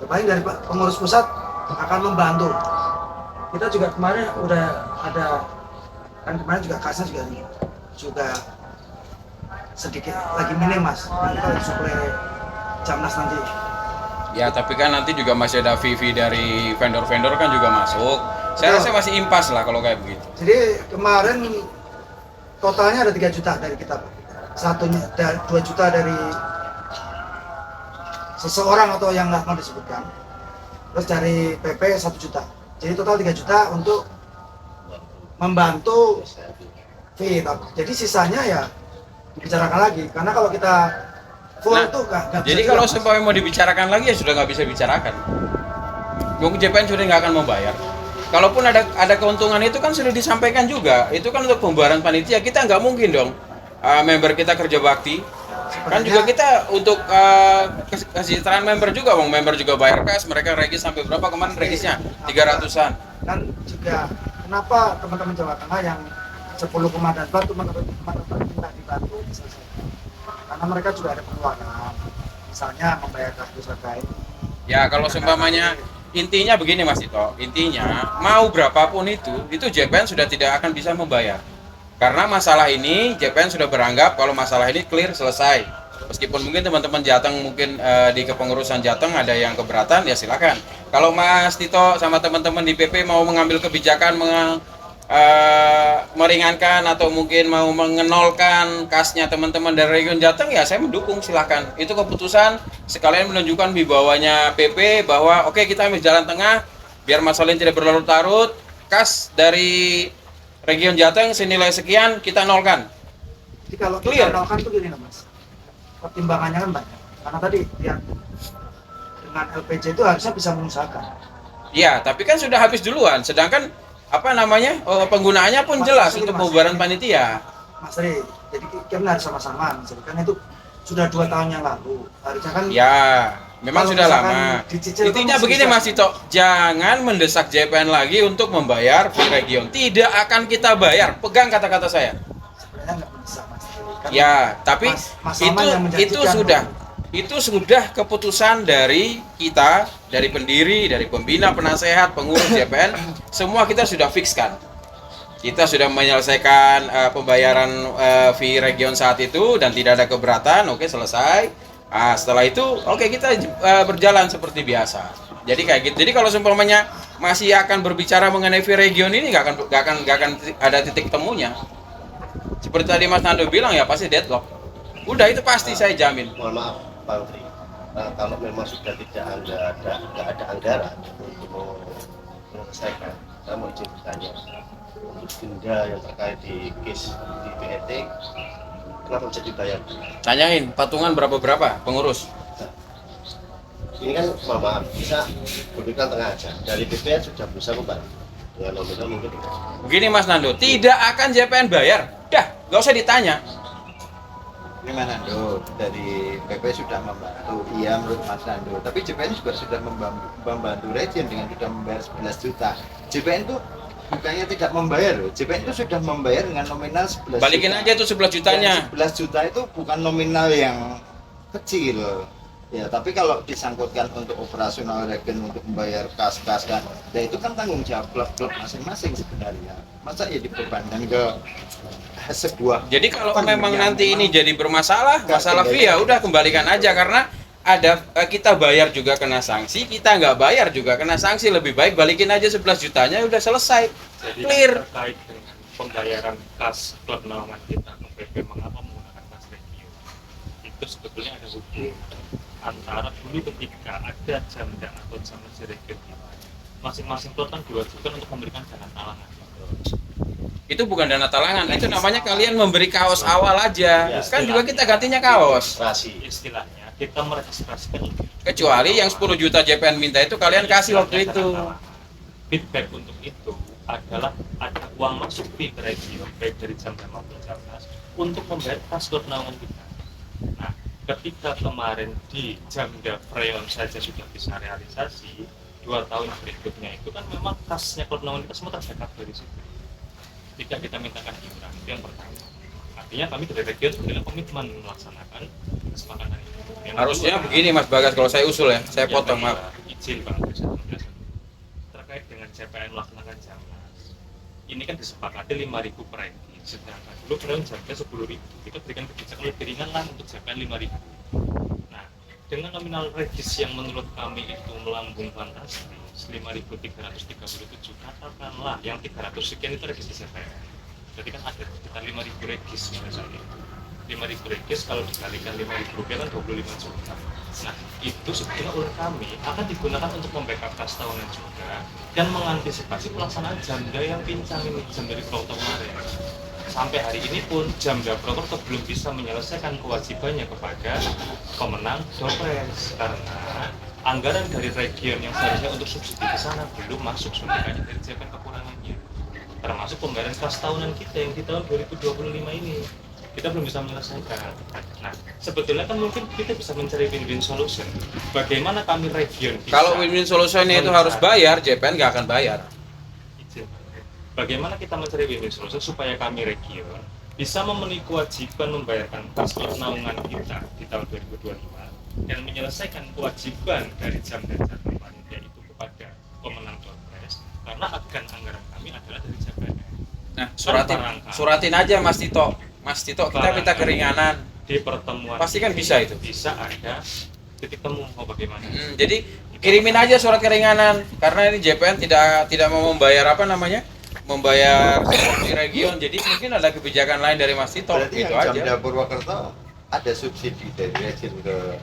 Paling dari pengurus pusat akan membantu. Kita juga kemarin udah ada, kan kemarin juga kasnya juga sedikit lagi minim Mas. Nanti kalau suplai Jamnas nanti. Ya tapi kan nanti juga masih ada fee dari vendor-vendor kan juga masuk. Saya rasa masih impas lah kalau kayak begitu. Jadi kemarin totalnya ada 3 juta dari kita. Satunya 2 juta dari seseorang atau yang nggak mau disebutkan. Terus dari PP 1 juta. Jadi total 3 juta untuk membantu fee. Jadi sisanya ya dibicarakan lagi. Karena kalau kita full tuh nggak Jadi kalau sampai mau dibicarakan lagi ya sudah nggak bisa bicarakan. JPN sudah nggak akan membayar. Kalaupun ada keuntungan itu kan sudah disampaikan juga. Itu kan untuk pembayaran panitia, kita nggak mungkin dong member kita kerja bakti. Kan juga kita untuk kesejahteraan member juga, bang. Member juga bayar kas, mereka regis sampai berapa kemarin regisnya? 300-an. Kan juga kenapa teman-teman Jawa Tengah yang 10 komandan batu teman-teman minta dibantu selesai. Karena mereka juga ada pengeluaran, misalnya membayar kartu terkait. Ya kalau seumpamanya intinya begini Mas Tito, intinya mau berapapun itu JPN sudah tidak akan bisa membayar. Karena masalah ini JPN sudah beranggap kalau masalah ini clear selesai. Meskipun mungkin teman-teman Jateng mungkin di kepengurusan Jateng ada yang keberatan, ya silakan. Kalau Mas Tito sama teman-teman di PP mau mengambil kebijakan meringankan atau mungkin mau mengenolkan kasnya teman-teman dari region Jateng, ya saya mendukung, silakan. Itu keputusan, sekalian menunjukkan wibawanya PP bahwa oke, kita ambil jalan tengah biar masalah ini tidak berlarut-larut. Kas dari region Jateng senilai sekian kita nolkan. Jadi kalau Clear. kita nolkan tuh gini Mas, pertimbangannya kan banyak. Karena tadi ya dengan LPJ itu harusnya bisa mengusahakan. Ya, tapi kan sudah habis duluan. Sedangkan penggunaannya pun jelas untuk pembubaran panitia. Mas Ri, jadi kita harus sama-sama kan itu sudah 2 tahun yang lalu. Harusnya kan Ya, memang kalau sudah misalkan lama. dicicil Intinya kan begini bisa. Mas Tito, jangan mendesak JPN lagi untuk membayar fee region. Tidak akan kita bayar. Pegang kata-kata saya. Sebenarnya nggak bisa Mas Ri. Kan Ya, tapi Mas Salman yang menjanjikan. itu sudah keputusan dari kita, dari pendiri, dari pembina, penasehat, pengurus JPN, semua kita sudah fixkan. Kita sudah menyelesaikan pembayaran fee region saat itu dan tidak ada keberatan, oke, selesai. Setelah itu, oke, kita berjalan seperti biasa. Jadi kayak gitu. Jadi kalau seumpamanya masih akan berbicara mengenai fee region ini nggak akan ada titik temunya. Seperti tadi Mas Nando bilang, ya pasti deadlock. Udah itu pasti saya jamin. Mohon maaf Bang Tri, kalau memang sudah tidak ada anggaran untuk menyelesaikan, saya mau izin bertanya untuk denda yang terkait di case di BET, kenapa bisa dibayar? Tanyain patungan berapa pengurus. Ini kan mohon maaf, bisa berikan tengah aja. Dari BPN sudah berusaha membantu dengan nominal mungkin. Begini Mas Nando, tidak akan JPN bayar. Dah, nggak usah ditanya. Ini Mas Nando, dari PP sudah membantu, iya menurut Mas Nando. Tapi JPN juga sudah membantu region dengan sudah membayar 11 juta. JPN itu bukannya tidak membayar loh, JPN itu sudah membayar dengan nominal 11 Balikin juta. aja tuh 11 jutanya. Dan 11 juta itu bukan nominal yang kecil. Ya, tapi kalau disangkutkan untuk operasional region untuk membayar kas-kas kan, ya itu kan tanggung jawab klub-klub masing-masing sebenarnya. Masa ya dibebankan ke sebuah. Jadi kalau event memang yang nanti ini memang jadi bermasalah, masalah fee ya udah kembalikan aja, karena ada kita bayar juga kena sanksi, kita nggak bayar juga kena sanksi. Lebih baik balikin aja 11 jutanya, udah selesai. Jadi Clear. terkait dengan pembayaran kas klub naungan kita ke PP mengapa menggunakan kas region, itu sebetulnya ada hubungan antara dulu ketika ada jamda atau jam region kita, masing-masing klub kan diwajibkan untuk memberikan dana talangan. Itu bukan dana talangan, itu namanya kalian memberi kaos awal aja. Ya, Kan juga kita gantinya kaos. Registrasi. Istilahnya kita meregistrasikan lebih. Kecuali yang 10 juta JPN minta itu kalian kasih waktu itu. Feedback untuk itu adalah ada uang masuk fee ke Regio, baik dari Jamda maupun Jamnas, untuk membayar kas klub naungan kita. Nah, ketika kemarin di Jamda Freon saja sudah bisa realisasi, 2 tahun berikutnya itu kan memang kasnya klub naungan kita semua terbackup dari situ. Tidak kita mintakan iuran, itu yang pertama. Artinya kami dari Regio sebenarnya komitmen melaksanakan kesepakatan itu. Yang Harusnya kedua, begini Mas Bagas, kalau saya usul ya, saya yang potong kedua, maaf. izin Pak Agus, saya menjelaskan. Terkait dengan CPN melaksanakan Jamnas, ini kan disepakati 5.000 per regis, sedangkan dulu Freon Jamda 10.000. Kita berikan kebijakan lebih ringan lah untuk CPN 5.000. Nah, dengan nominal regis yang menurut kami itu melambung fantastis, 5.337, katakanlah yang 300 sekian itu regis di CPN. Jadi kan ada sekitar 5.000 regis pada saat itu. 5.000 regis kalau dikalikan 5.000 rupiah kan 25 juta. Nah, itu sebetulnya oleh kami akan digunakan untuk membackup kas tahunan juga dan mengantisipasi pelaksanaan Jamda yang pincang ini, Jamda di Purwokerto kemarin. Sampai hari ini pun Jamda Purwokerto belum bisa menyelesaikan kewajibannya kepada pemenang Dopres karena anggaran dari region yang seharusnya untuk subsidi ke sana belum masuk suntikannya dari JPN kekurangannya. Termasuk pembayaran kas tahunan kita yang di tahun 2025 ini. Kita belum bisa menyelesaikan. Nah, sebetulnya kan mungkin kita bisa mencari win-win solution. Bagaimana kami region bisa Kalau win-win solutionnya itu harus bayar, JPN nggak akan bayar. Bagaimana kita mencari win-win solution supaya kami region bisa memenuhi kewajiban membayarkan kas naungan kita di tahun 2025 dan menyelesaikan kewajiban dari Jamda panitia itu kepada pemenang Dopres karena agen anggaran kami adalah dari JPN. Nah, suratin aja Mas Tito. Mas Tito, kita minta keringanan. Di pertemuan Pasti kan bisa itu. bisa ada titik temu mau bagaimana. Jadi kirimin aja surat keringanan karena ini JPN tidak mau membayar apa namanya? Membayar di region. Jadi mungkin ada kebijakan lain dari Mas Tito. Berarti Gitu yang aja. Jamda Purwokerto ada subsidi dari region ke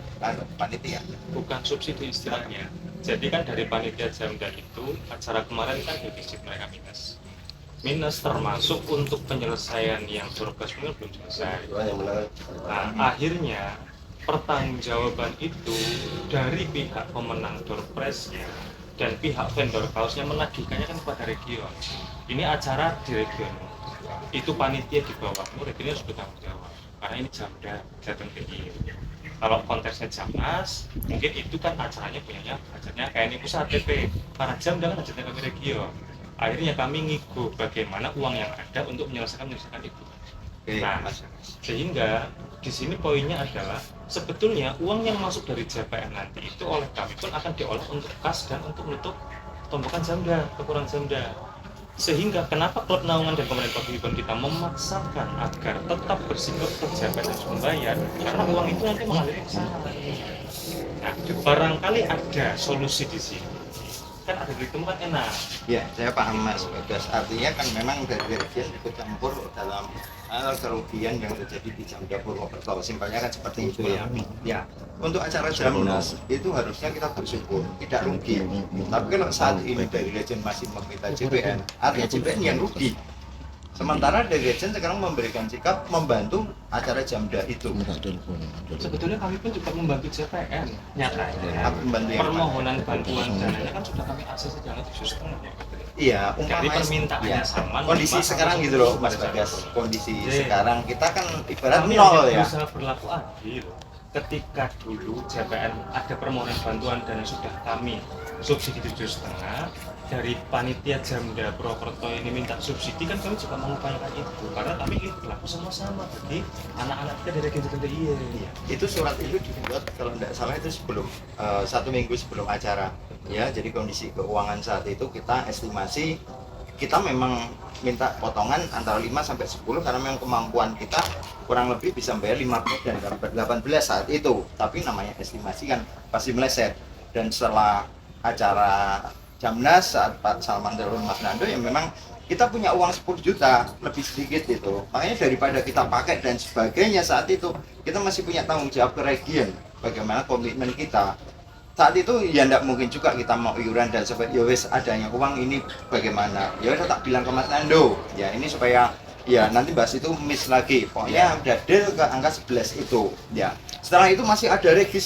panitia. Bukan subsidi istilahnya. Jadi kan dari panitia Jamda itu acara kemarin kan defisit mereka minus termasuk untuk penyelesaian yang surplus belum selesai. Nah, akhirnya pertanggungjawaban itu dari pihak pemenang Doorpresnya dan pihak vendor kaosnya menagihkannya kan kepada region. Ini acara di region. Itu panitia di bawahmu, region harus bertanggung jawab. Karena ini Jamda Jateng DIY. Kalau konteksnya Jamnas, mungkin itu kan acaranya punyanya KNI Pusat TP. Para Jamda kan acaranya kami region. Akhirnya kami ngigo bagaimana uang yang ada untuk menyelesaikan itu. Nah, sehingga di sini poinnya adalah sebetulnya uang yang masuk dari JPN nanti itu oleh kami pun akan diolah untuk kas dan untuk menutup tumpukan Jamda, kekurangan Jamda. Sehingga kenapa klub naungan dan pemerintah paguyuban kita memaksakan agar tetap bersikap ke JPN harus membayar karena uang itu nanti mengalir ke sana. Nah, barangkali ada solusi di sini. Kan ada ditemukan enak. Ya, saya paham Mas Bagas. Artinya kan memang dari region ikut campur dalam kerugian yang terjadi di Jamda Purwokerto. Simpelnya kan seperti itu ya. Ya, untuk acara Jamnas itu harusnya kita bersyukur, tidak rugi. Tapi kalau saat ini dari region masih meminta JPN, artinya JPN yang rugi. Sementara dari region sekarang memberikan sikap membantu acara Jamda itu. Sebetulnya kami pun juga membantu JPN. Nyatanya Membantu yang permohonan bantuan dananya kan sudah kami akses secara sistem. Iya, Jadi umpamanya permintaannya sama. kondisi sekarang gitu loh Mas Bagas. Kondisi sekarang kita kan ibarat Kami nol hanya ya. berusaha berlaku adil. Ketika dulu JPN ada permohonan bantuan dana sudah kami subsidi 7,5 dari panitia Jamda Purwokerto ini minta subsidi kan kami juga mengupayakan itu karena kami ingin berlaku sama-sama bagi anak-anak kita dari region DIY. Itu surat itu dibuat kalau tidak salah itu sebelum 1 minggu sebelum acara ya. Jadi kondisi keuangan saat itu kita estimasi kita memang minta potongan antara 5 sampai 10 karena memang kemampuan kita kurang lebih bisa bayar 15 dan 18 saat itu. Tapi namanya estimasi kan pasti meleset. Dan setelah acara Jamnas saat Pak Salman dan Mas Nando yang memang kita punya uang 10 juta lebih sedikit itu. Makanya daripada kita pakai dan sebagainya saat itu kita masih punya tanggung jawab ke region. Bagaimana komitmen kita saat itu ya tidak mungkin juga kita mau iuran dan seperti ya wes adanya uang ini bagaimana ya udah tak bilang ke Mas Nando ya ini supaya ya nanti bahas itu miss lagi pokoknya udah deal ke angka 11 itu ya. Setelah itu masih ada regis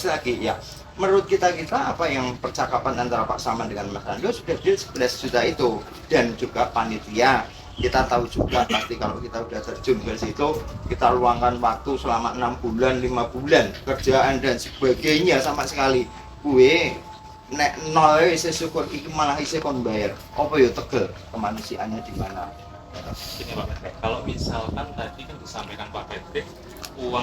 lagi ya menurut kita apa yang percakapan antara Pak Saman dengan Mas Rando sudah deal 11 juta itu, dan juga panitia kita tahu juga pasti kalau kita udah terjun ke situ kita luangkan waktu selama 6 bulan 5 bulan kerjaan dan sebagainya, sama sekali gue nek nol syukur iki malah isih kon bayar apa ya tegel kemanusiaannya di mana. Gini Pak Patrick, kalau misalkan tadi kan disampaikan Pak Patrick uang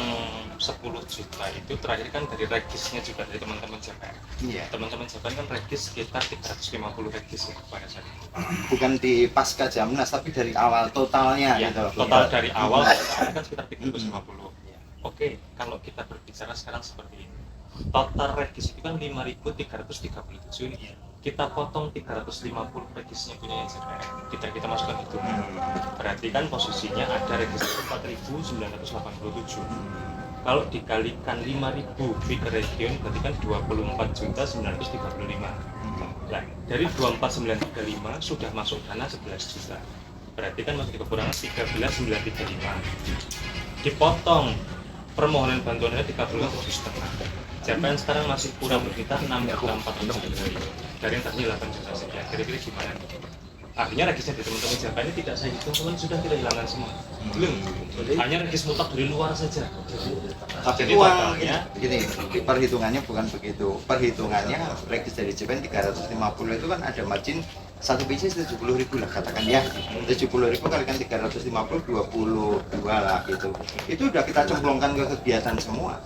10 juta itu terakhir kan dari regisnya juga dari teman-teman JPN. Iya. Teman-teman JPN kan regis sekitar 350 regis ya pada saat itu. Bukan di pasca Jamnas tapi dari awal totalnya Ya, gitu. total dari awal kan sekitar 350. Oke, kalau kita berbicara sekarang seperti ini. Total regis itu kan 5.337 nih. Kita potong 350 regisnya punya JPN. Kita masukkan itu. Berarti kan posisinya ada regis 4.987. Kalau dikalikan 5.000 figure region berarti kan 24.935. Nah, dari 24.935 sudah masuk dana 11 juta. Berarti kan masih kekurangan 13.935. Dipotong permohonan bantuannya 35,5%. JPN sekarang masih kurang berkita 6,4 juta dari yang tadinya 8 juta sekian. Kira-kira gimana? Artinya regisnya dari teman-teman JPN ini tidak saya hitung, teman sudah kita hilangkan semua. Belum. Hanya regis mutlak dari luar saja. Tapi Jadi uang totalnya gini, perhitungannya bukan begitu. Perhitungannya regis dari JPN 350 itu kan ada margin satu biji 70.000 lah katakan ya. 70.000 kalikan 350 22 lah gitu. Itu udah kita cemplungkan ke kegiatan semua.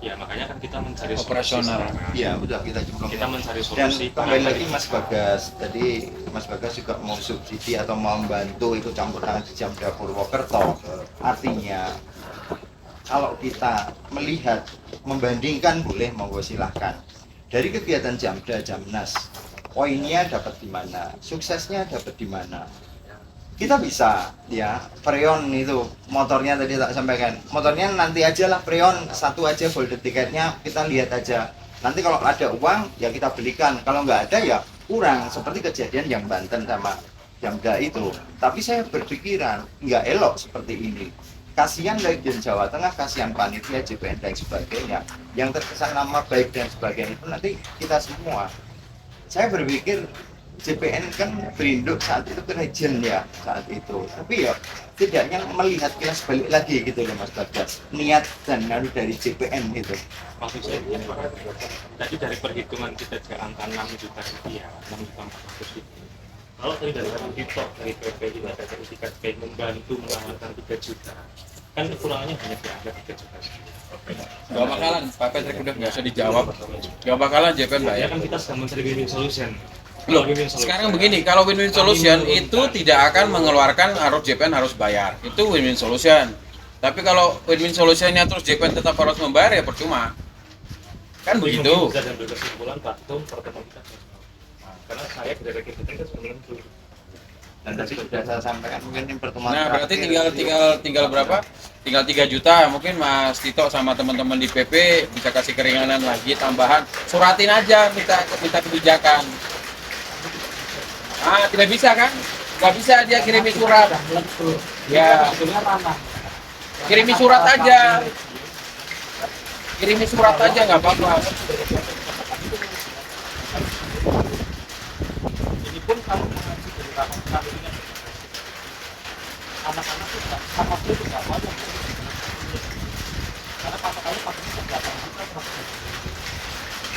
ya makanya kan kita mencari Operasional. solusi. Iya, udah kita cemplungkan. Kita mencari Dan solusi. kembali lagi Mas Bagas, tadi Mas Bagas juga mau subsidi atau mau membantu ikut campur tangan di Jamda Purwokerto. Artinya kalau kita melihat membandingkan boleh monggo silahkan. Dari kegiatan Jamda Jamnas, poinnya dapat di mana, suksesnya dapat di mana. Kita bisa ya, Freon itu motornya tadi tak sampaikan. Motornya nanti aja lah Freon satu aja golden tiketnya kita lihat aja. Nanti kalau ada uang ya kita belikan, kalau nggak ada ya kurang. Seperti kejadian yang Banten sama Jamda itu. Tapi saya berpikiran nggak elok seperti ini. Kasihan Legion Jawa Tengah, kasihan panitia JPN dan sebagainya. Yang terkesan nama baik dan sebagainya itu nanti kita semua. Saya berpikir JPN kan berinduk saat itu ke region ya saat itu, tapi ya tidaknya melihat kilas balik lagi gitu loh Mas Bagas, niat dan lalu dari JPN itu. Maksud saya begini Pak, tadi dari perhitungan kita ke angka 6 juta rupiah, 6 juta 400 ribu. Kalau tadi dari Tito, dari PP ini ada sertifikat kayak membantu mengamankan 3 juta, kan kekurangannya hanya dianggap 3 juta. Gak bakalan, Pak Patrick udah nggak usah dijawab. Gak bakalan JPN Ya bayar. kan kita sedang mencari win-win solution. Loh, sekarang begini, kalau win-win solution itu tidak akan mengeluarkan harus JPN harus bayar. Itu win-win solution. Tapi kalau win-win solutionnya terus JPN tetap harus membayar ya percuma. Kan begitu. Bisa ambil kesimpulan waktu pertemuan kita. Karena saya dari kita kan sebenarnya belum. Dan tadi sudah saya sampaikan mungkin ini pertemuan Nah, berarti terakhir. tinggal berapa? Tinggal 3 juta. Mungkin Mas Tito sama teman-teman di PP bisa kasih keringanan lagi tambahan. Suratin aja minta kebijakan. Ah, tidak bisa kan? Nggak bisa dia kirimi surat. Ya, kirimi surat aja. Kirimi surat aja nggak apa-apa. Ini pun kalau mengaji dari rapat kami ini anak-anak itu sama itu tidak banyak. Karena patokannya kegiatan kita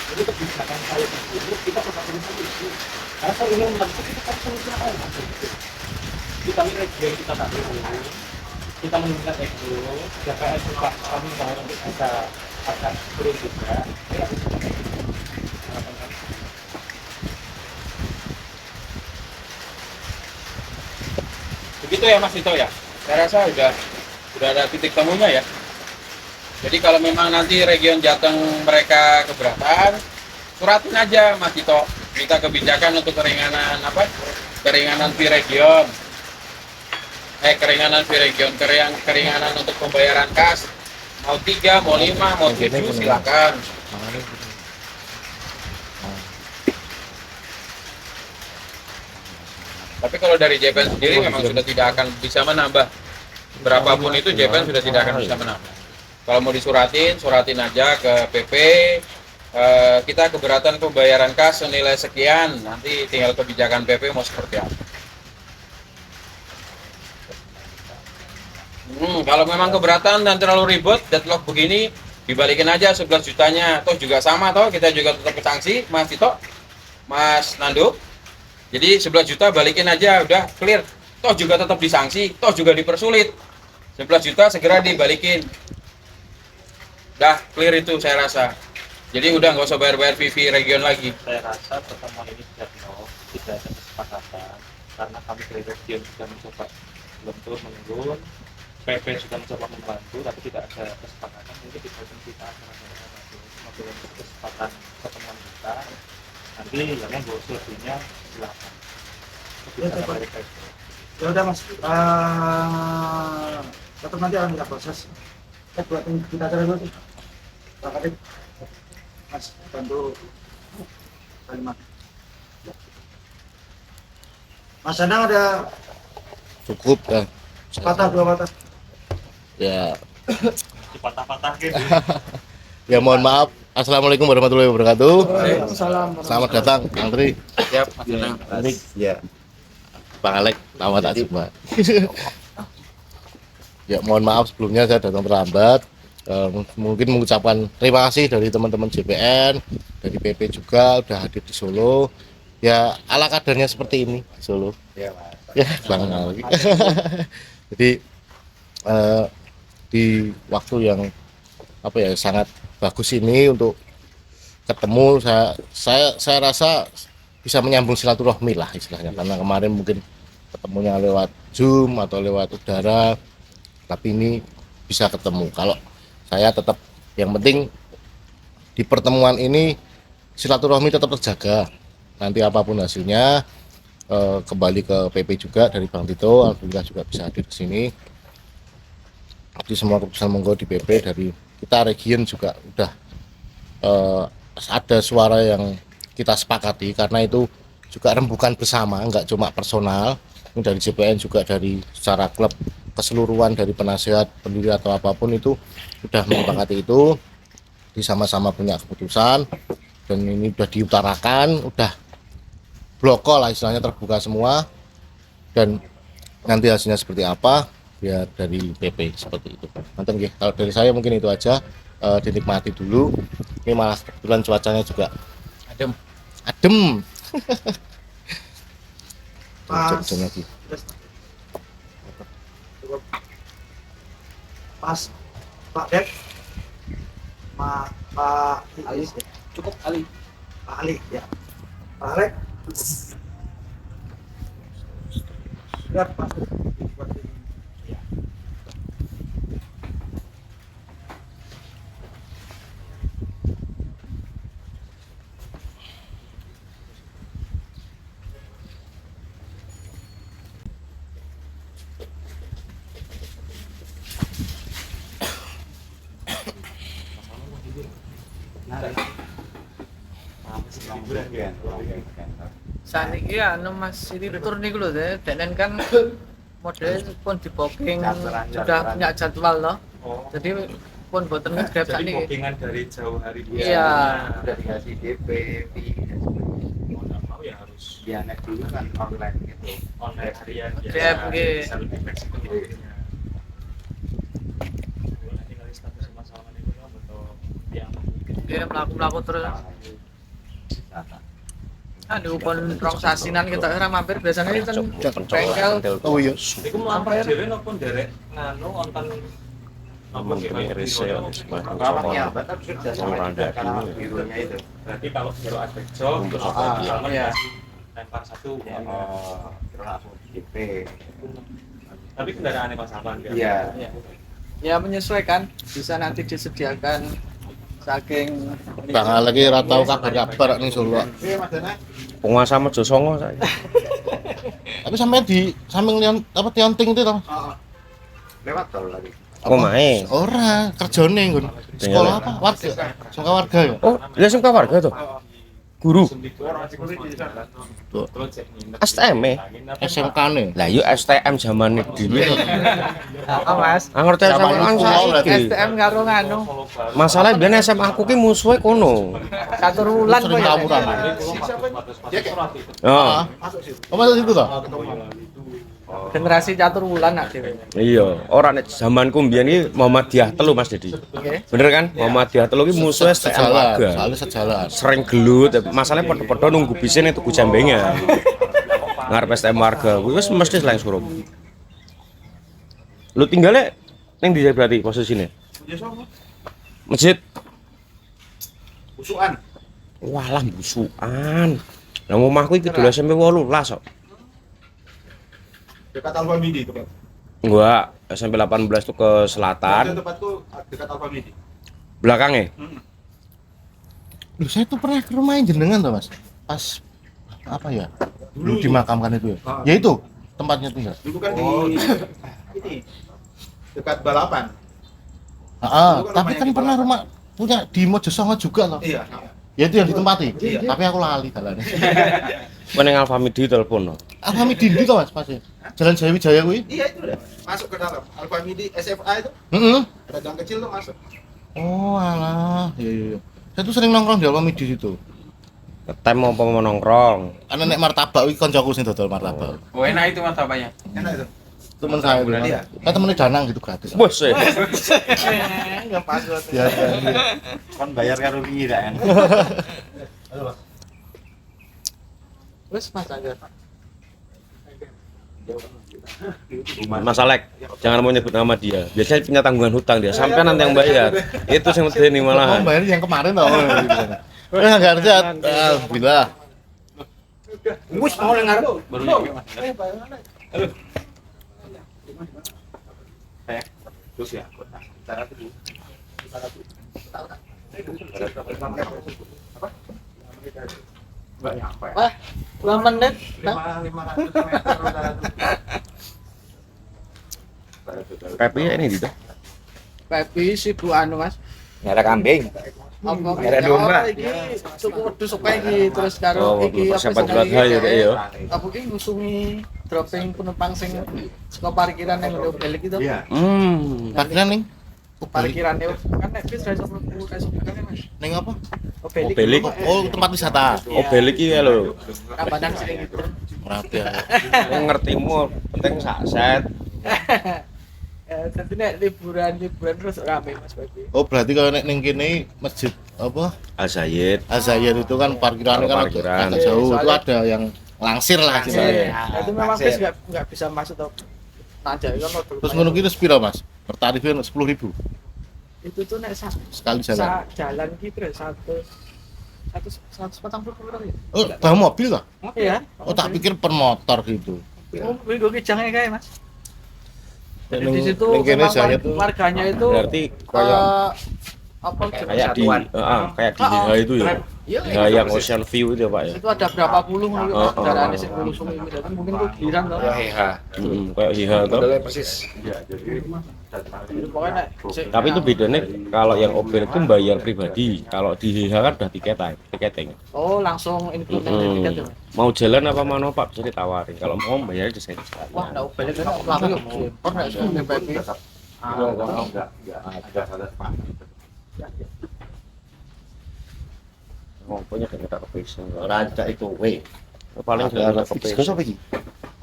jadi kebijakan saya itu kita tetap solusi. Karena saya ingin membantu kita kan solusi apa yang ada itu. Kita ini region kita tak dulu. Kita meningkat ego, JPN juga kami bahwa untuk bisa agak turun juga. Begitu ya Mas Tito ya. Saya rasa udah ada titik temunya ya. Jadi kalau memang nanti region Jateng mereka keberatan, suratin aja Mas Tito. Minta kebijakan untuk keringanan apa? Keringanan fee region. Keringanan fee region, keringanan untuk pembayaran kas. Mau 3, mau 5, mau 7 silakan. Tapi kalau dari JPN sendiri memang sudah tidak akan bisa menambah. Berapapun itu JPN sudah tidak akan bisa menambah. Kalau mau disuratin, suratin aja ke PP. kita keberatan pembayaran kas senilai sekian, nanti tinggal kebijakan PP mau seperti apa. Kalau memang keberatan dan terlalu ribet, deadlock begini, dibalikin aja 11 jutanya. Toh juga sama toh, kita juga tetap sanksi, Mas Tito, Mas Nando. Jadi 11 juta balikin aja, udah clear. Toh juga tetap disanksi, toh juga dipersulit. 11 juta segera dibalikin. Udah clear itu saya rasa. Jadi udah nggak usah bayar-bayar PV region lagi. Saya rasa pertemuan ini tidak ada kesepakatan karena kami dari region sudah mencoba lentur menurun, PP sudah mencoba membantu, tapi tidak ada kesepakatan. Jadi kita untuk kesempatan pertemuan kita. Nanti yang selebihnya silakan. Ya udah Mas, tetap nanti akan kita proses. Buatin kita acara dulu tuh. Pak Kadip, Mas bantu kalimat. Mas Anang ada Cukup kan. patah dua patah. Ya, Dipatah-patah gitu. ya mohon maaf. Assalamualaikum warahmatullahi wabarakatuh. Salam. Selamat datang, Kang Tri. Siap, Mas Anang. Ya, Bang Alek, nama tak semua. Ya, mohon maaf sebelumnya saya datang terlambat. Mungkin mengucapkan terima kasih dari teman-teman JPN, dari PP juga udah hadir di Solo. Ya, ala kadarnya seperti ini di Solo. Ya, Mas. Ya, Bang Alek. Jadi di waktu yang sangat bagus ini untuk ketemu, saya rasa bisa menyambung silaturahmi lah istilahnya, karena kemarin mungkin ketemunya lewat Zoom atau lewat udara, tapi ini bisa ketemu. Kalau saya tetap yang penting di pertemuan ini silaturahmi tetap terjaga. Nanti apapun hasilnya kembali ke PP juga dari Bang Tito, alhamdulillah juga bisa hadir ke sini. Jadi semua keputusan monggo di PP dari kita region juga udah ada suara yang kita sepakati, karena itu juga rembukan bersama, nggak cuma personal. Ini dari JPN juga dari secara klub keseluruhan, dari penasehat, pendiri atau apapun itu sudah menyepakati itu, sama-sama punya keputusan, dan ini udah diutarakan, udah bloko lah istilahnya, terbuka semua, dan nanti hasilnya seperti apa ya dari PP seperti itu. Nanti kalau dari saya mungkin itu aja, dinikmati dulu. Ini malah kebetulan cuacanya juga adem. Pas. Jam lagi. Pas Pak Dek, Pak Ali, Cukup Ali. Pak Ali ya. Pak Alek. Siap Pak. Saniki anu Mas Siti tur niku lho, denen kan model pun di booking sudah punya jadwal loh. Jadi pun boten nge-grab Jadi saniki. bookingan dari jauh hari Iya. Udah dikasih DP, mau nggak mau ya harus ya naik dulu kan online gitu. online harian ya. Siap, nggih. Bisa lebih fleksibel waktunya. Nanti kali status masalah ini atau yang Dia mlaku-mlaku terus. Aduh pun rong sasinan kita ora mampir biasanya kan bengkel. Oh iya. Iku mampir dhewe napa nderek nganu wonten Mungkin resell kalau ya, bapak sudah sama juga kalau birunya itu. berarti kalau baru ada job Untuk sama iya. lempar satu Terus langsung di DP. tapi kendaraannya Mas Aman ya. Iya. Ya. Ya menyesuaikan, bisa nanti disediakan saking Bang lagi ora tau kabar-kabar ning Solo. Iya Mas Dana. Penguasa Mojo Songo saya. Tapi sampai di samping Tionting itu toh. Lewat tol lagi. Oh main. Ora, kerjane nggon. Sekolah apa? Warga. Sekolah warga ya. Oh, dia suka warga tuh. guru. Tuh. STM e. SMK nih. Lah yo STM zamane dhewe. Apa Mas? Ngerti STM kan saiki. STM karo nganu Masalah biyen SMA aku ki musuhe kono. catur wulan Sering kok ya. tawuran. Heeh. Oh, masuk situ toh? Generasi catur wulan nak dhewe. Iya, ora nek zamanku mbiyen iki Muhammadiyah telu Mas Dedi. Oke. Bener kan? Muhammadiyah telu ki musuhe STM Sejalan, warga. soalnya sejalan. Sering gelut, masalahnya podo-podo nunggu bisnya ning tuku jambengan. Ngarep STM warga, kuwi wis mesti selain suruh. Lu tinggalnya ning ndi berarti posisine? Masjid. Busukan. Walah busukan. Lah omahku iki dulu SMP 18 kok. Dekat Alfa Midi itu, Pak. Enggak, SMP 18 tuh ke selatan, Tempatku dekat Alfa Midi. belakangnya. Loh, saya tuh pernah ke rumah jenengan tuh mas. Pas apa ya? Dulu dimakamkan itu ya. Ya itu tempatnya tuh ya. Dulu kan di ini dekat balapan. Tapi kan pernah rumah punya di Mojosongo juga loh. Iya. Ya itu yang ditempati. Iya. Tapi aku lali jalannya. Meneng Alfamidi telepon no. Alfamidi Dindi tuh mas pasti. Jalan Jayawijaya kuwi. Iya itu udah masuk ke dalam Alfa Midi SFA itu. Heeh. Ada gang kecil tuh masuk. Oh alah. Iya. Saya tuh sering nongkrong di Alfamidi situ. Ngetem mau nongkrong. Karena nek martabak kuwi koncoku sing dodol martabak. Oh, enak itu martabaknya. Enak itu. Temen saya itu. Iya. Kan temennya Danang gitu gratis. Bos ya. Enggak pas buat. Biasa. Kan bayar karo wingi dak kan. Terus Mas Angga. Mas Alek, jangan mau nyebut nama dia. Biasanya punya tanggungan hutang dia. Sampai nanti yang bayar. Itu yang medeni Oh, malahan. bayar yang kemarin tau. Enggak kerja. Alhamdulillah. Mus mau dengar. Baru nyampe Mas. Terus ya. Wah, 2 menit. Nah. 500 meter udara tuh. Pepe ya ini gitu. Pepi sibuk anu Mas. Nyara kambing. Apa Ada domba. iki suku wedhus apa iki terus karo Oh, iki persiapan apa Jumat ya Dek, ya. Apa iki ngusungi dropping penumpang sing saka parkiran yang udah balik itu. Iya. Parkiran nih. Parkiran itu kan nek bis ra iso mlebu ra iso buka Mas. Ning apa? Obelik. Obelik. Oh, tempat wisata. Obelik iki ya lho. Kabanan sering gitu. Rapi ya. Ngertimu penting sak set. Tapi nek liburan terus rame Mas Pepi. Oh, berarti kalau nek ning kene masjid apa? Al Sayyid. Azayat itu kan parkirannya kan Parkiran. agak jauh. Itu Soalnya- ada yang langsir lah gitu. Nah, itu memang bis nggak bisa masuk tuh. Nanjak kan Terus ngono ki terus piro, Mas? Pertarifnya 10.000 itu tuh nek sekali jalan. jalan gitu 140 km ya. Oh, bawa mobil toh? Iya. Oh, tak pikir per motor gitu. Oh, minggu kijangnya kayak Mas. Jadi Ning- di situ ning kene memang saya tuh warganya itu Berarti kayak apa kayak di kayak di HH itu ya. Iya, HH yang Ocean View itu ya, Pak ya. itu ada berapa puluh Oh, kendaraan di sini langsung ini jadi mungkin tuh giliran tuh. Kayak HH tuh. Jadi pokoknya nek- Tapi itu bedanya kalau yang Obel itu bayar pribadi. Kalau di HH kan udah tiketing. oh langsung include Mm-mm. tiket tuh. Mau jalan apa mana Pak bisa ditawarin. Kalau mau bayar di sini. Wah, nggak balik kan aku yuk impor nggak sih PPP. Oh, punya kan kita kepisah. raja itu we. Paling Ada kita fix kepisah. apa iki?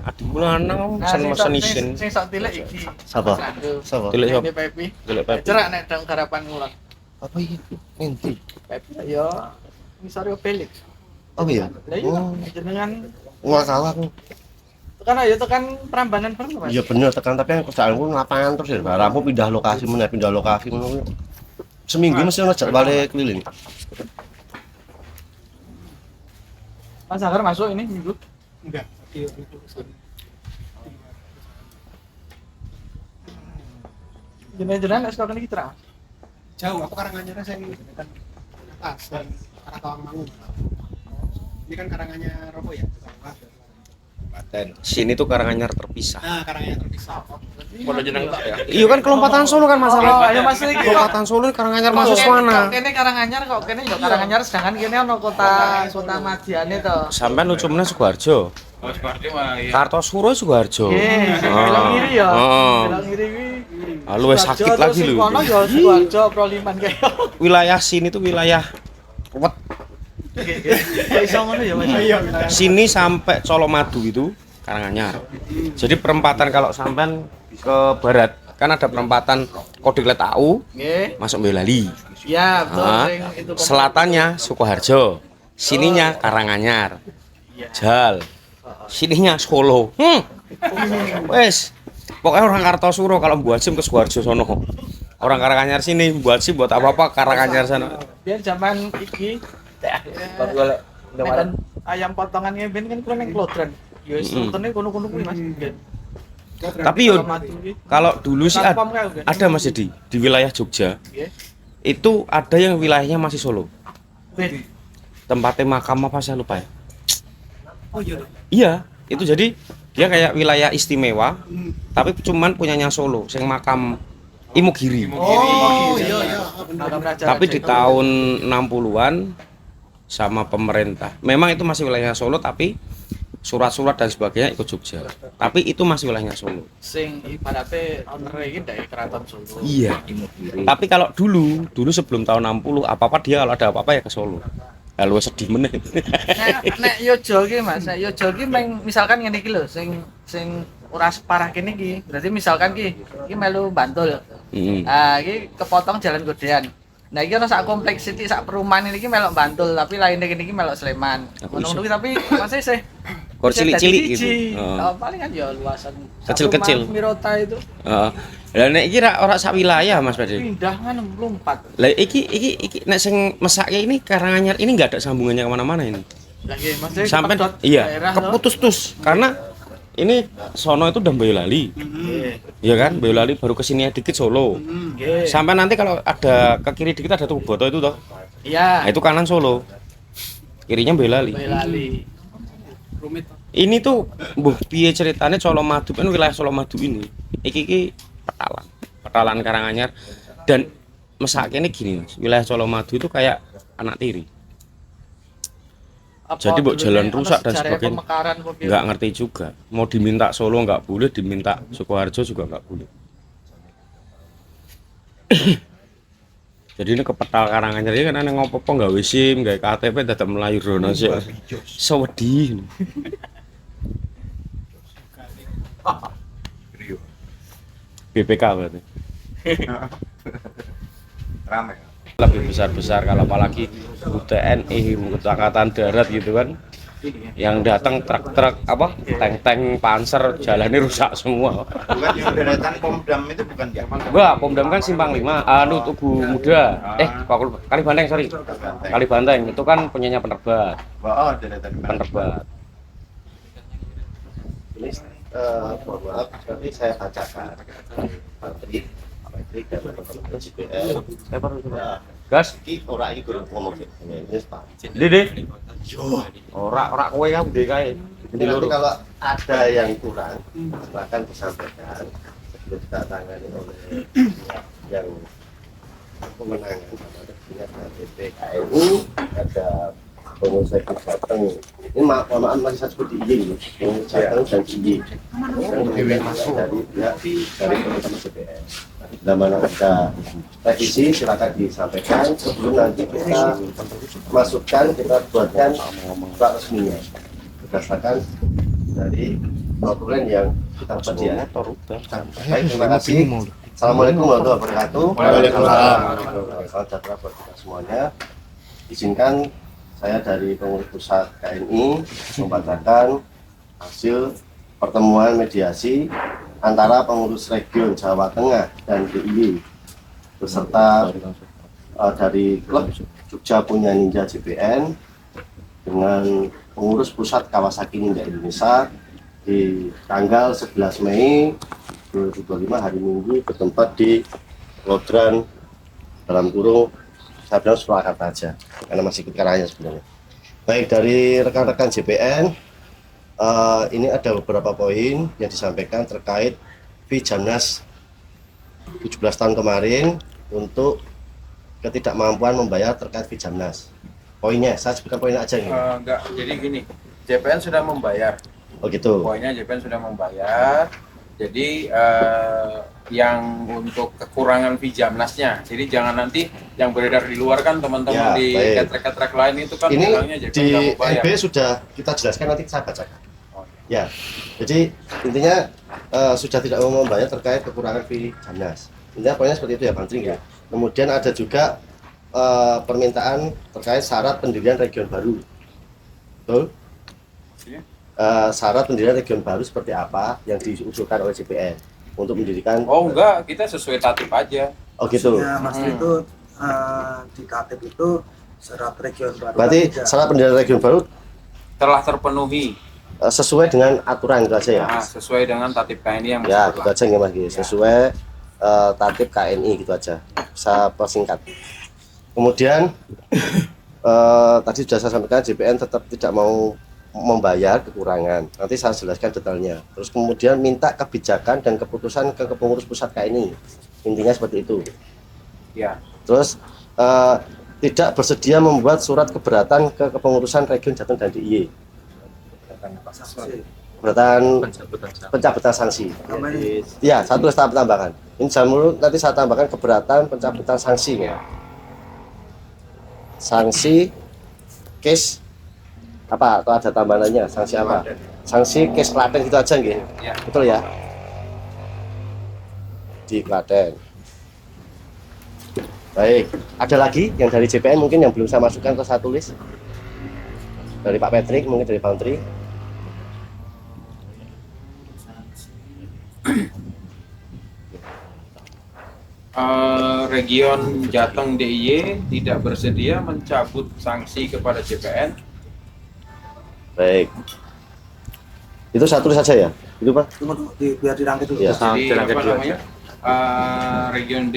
Adik lanang Nah, mesen isin. sing sak tilek iki. Siapa? Mas Angga. Siapa? Tilek Ini sop. PPP. Tilek Pepe. Cerak nek dang garapan ngulang. Apa iki? Enti. PPP ya misalnya pelik. Oh iya. Lah iya Oh, jenengan wah kawan. tekan aja tekan Prambanan bareng Mas. Iya bener tekan tapi yang kerjaanku lapangan terus ya. Barangku pindah lokasi meneh. Seminggu mesti ngejak balik keliling. Mas Anggar masuk ini minggu. Enggak. Jenengan nek sekolah iki terang. Jauh, aku Karanganyarnya saya ini kan atas dan arah Tawangmangu. Ini kan Karanganyar Robo ya, bawah. Sini tuh Karanganyar terpisah. Nah, Karanganyar terpisah. Pondok Jenang tak ya. Iya kan kelompatan Solo kan masalah. ayo Mas iki. Kelompatan Solo ini Karanganyar masuk mana? Kene Karanganyar kok kene yo Karanganyar sedangkan kene ono kota Madiane to. Sampai lucu mana Sukoharjo. Oh, seperti mah ya. Kartosuro Sukoharjo. Nggih, belok kiri ya. Oh. Belok kiri kuwi. Lu sakit lagi lu. Kono yo Sukoharjo Proliman kae. Wilayah sini tuh wilayah ruwet. Iso ngono ya Mas. Sini sampai Colomadu itu Karanganyar. Jadi perempatan kalau sampean ke barat kan ada perempatan Kodiklet AU Nggih. masuk Boyolali. Iya, betul. Nah, sing itu selatannya Sukoharjo, sininya Karanganyar, Jal, sininya Solo. Wes, pokoknya orang Kartosuro kalau buat SIM ke Sukoharjo sono. Orang Karanganyar sini buat SIM buat apa-apa Karanganyar sana. biar zaman iki Baru golek medan ayam potongannya ben kan kuwi ning Klodran. Ya wis rutene kono-kono kuwi Mas. Tapi yo kalau dulu sih ada Mas Dedi di wilayah Jogja. Itu ada yang wilayahnya masih Solo. Tempatnya makam apa saya lupa ya. Oh iya. Iya, itu jadi dia kayak wilayah istimewa, tapi cuman punyanya Solo, sing makam Imogiri. Oh iya. Tapi di tahun 60-an sama pemerintah. Memang itu masih wilayah Solo, tapi surat-surat dan sebagainya ikut Jogja. Tapi itu masih wilayahnya Solo. Sing ibaratnya owner iki dari Keraton Solo. Iya. Tapi kalau dulu sebelum tahun 60 apa-apa dia kalau ada apa-apa ya ke Solo. Lalu sedih meneh. Nek Yojo iki Mas, nek Yojo iki misalkan ngene iki lho, sing ora separah kene iki. Berarti misalkan iki melu Bantul. Nah, iki kepotong Jalan Godean. Nah, iki ana sak kompleks sithik sak perumahan iki melok Bantul, tapi lainnya kene iki melok Sleman. Ngono-ngono tapi masih sih Kor cilik-cilik gitu. Oh, paling kan ya luasan Kecil-kecil. Mirota itu. Heeh. Lah nek iki ora sak wilayah Mas Badhe. Pindah kan lompat. Lah iki nek sing mesake ini Karanganyar ini enggak ada sambungannya kemana-mana ini. Lah nggih, Mas. Sampai iya, keputus-tus karena ini sono itu udah Boyolali. Iya kan? Boyolali baru kesini dikit Solo. Sampai nanti kalau ada ke kiri dikit ada tuh Boto itu toh. Iya. Nah, itu kanan Solo. Kirinya Boyolali. Rumit. Ini tuh mbuh piye ceritane Colomadu kan wilayah Colomadu ini. Iki petalan Karanganyar dan mesake ini gini Mas. Wilayah Colomadu itu kayak anak tiri. Jadi buat jalan rusak dan sebagainya nggak ngerti juga. Mau diminta Solo nggak boleh, diminta Sukoharjo juga nggak boleh. Jadi ini kepetal Karanganyar ini kan ada ngopo-ngopo nggak SIM, nggak KTP, tetap Melayu rono sih. Sewedi. BPK berarti. Rame. Lebih besar-besar kalau apalagi TNI, Angkatan Darat gitu kan. Yang datang truk-truk apa tank-tank panser jalannya rusak semua. Bukan yang deretan Pomdam itu bukan ya? Enggak, Pomdam kan Simpang 5, Tugu Muda. Kalibanteng sorry. Kalibanteng itu kan punyanya penerbat. Oh, deretan Penerbat. Ini mohon maaf, nanti saya bacakan Patrick dan teman-teman JPN. Saya baru gas. Ini orang ini kurang ngomong ini Pak. Dede. Ora kowe kan gede kae. Nanti kalau ada yang kurang, silakan disampaikan sebelum kita tangani oleh yang pemenangan. Ada BPKNU, ada pengusaha Jateng. Ini maaf masih saya sebut izin, Jateng dan izin. Dari teman-teman BPN. Dan mana ada revisi silakan disampaikan sebelum nanti kita masukkan, kita buatkan surat resminya berdasarkan dari notulen yang kita buat ya. Baik, terima kasih. Assalamualaikum warahmatullahi wabarakatuh. Waalaikumsalam. Salam sejahtera buat kita semuanya. Izinkan saya dari pengurus pusat KNI membacakan hasil pertemuan mediasi antara pengurus region Jawa Tengah dan DIY beserta dari klub Jogja Punya Ninja JPN dengan pengurus pusat Kawasaki Ninja Indonesia di tanggal 11 Mei 2025 hari Minggu bertempat di Lodran dalam kurung saya bilang Surakarta aja karena masih ikut Karanganyar sebenarnya. Baik, dari rekan-rekan JPN Ini ada beberapa poin yang disampaikan terkait Vijamnas 17 tahun kemarin untuk ketidakmampuan membayar terkait Vijamnas. Poinnya, saya sebutkan poinnya aja ini. Enggak, jadi gini, JPN sudah membayar. Oh gitu. Poinnya JPN sudah membayar. Jadi yang untuk kekurangan Vijamnasnya. Jadi jangan nanti yang beredar di luar kan teman-teman Ya, di baik. ketrek-ketrek lain itu kan Ini bilangnya JPN di nggak mau bayar. LB sudah kita jelaskan, nanti saya bacakan. Oh, Ya, jadi intinya sudah tidak mau membayar terkait kekurangan Vijamnas. Intinya poinnya seperti itu ya Bang Tring ya. Kemudian ada juga permintaan terkait syarat pendirian region baru. Betul? Iya. Syarat pendirian region baru seperti apa yang diusulkan oleh JPN untuk mendirikan? Oh enggak, kita sesuai tatip aja. Oh gitu. Maksudnya, Mas itu di KTP itu syarat region baru. Berarti kan tidak. syarat pendirian region baru Telah terpenuhi. sesuai dengan aturan gitu aja ya. Nah, sesuai dengan tatip KNI yang Ya, masih gitu aja nggak Mas. Sesuai tatip KNI gitu aja. Saya persingkat. Kemudian tadi sudah saya sampaikan JPN tetap tidak mau membayar kekurangan. Nanti saya jelaskan detailnya. Terus kemudian minta kebijakan dan keputusan ke pengurus pusat KNI. Intinya seperti itu. Ya. Terus tidak bersedia membuat surat keberatan ke kepengurusan region Jateng dan DIY. Keberatan pencabutan sanksi. Iya, satu saya tambahkan. Ini dulu nanti saya tambahkan keberatan pencabutan sanksi. Ya. Sanksi case apa atau ada tambahannya? Sanksi apa? Sanksi case Klaten gitu aja nggih. Ya. Betul ya? Di Klaten. Baik, ada lagi yang dari JPN mungkin yang belum saya masukkan atau saya tulis? Dari Pak Patrick, mungkin dari Bang Tri. Region Jateng DIY tidak bersedia mencabut sanksi kepada JPN. Baik. Itu saya tulis saja ya? Itu Pak? Tunggu dulu, biar dirangkai dulu. Ya. Jadi apa namanya? Region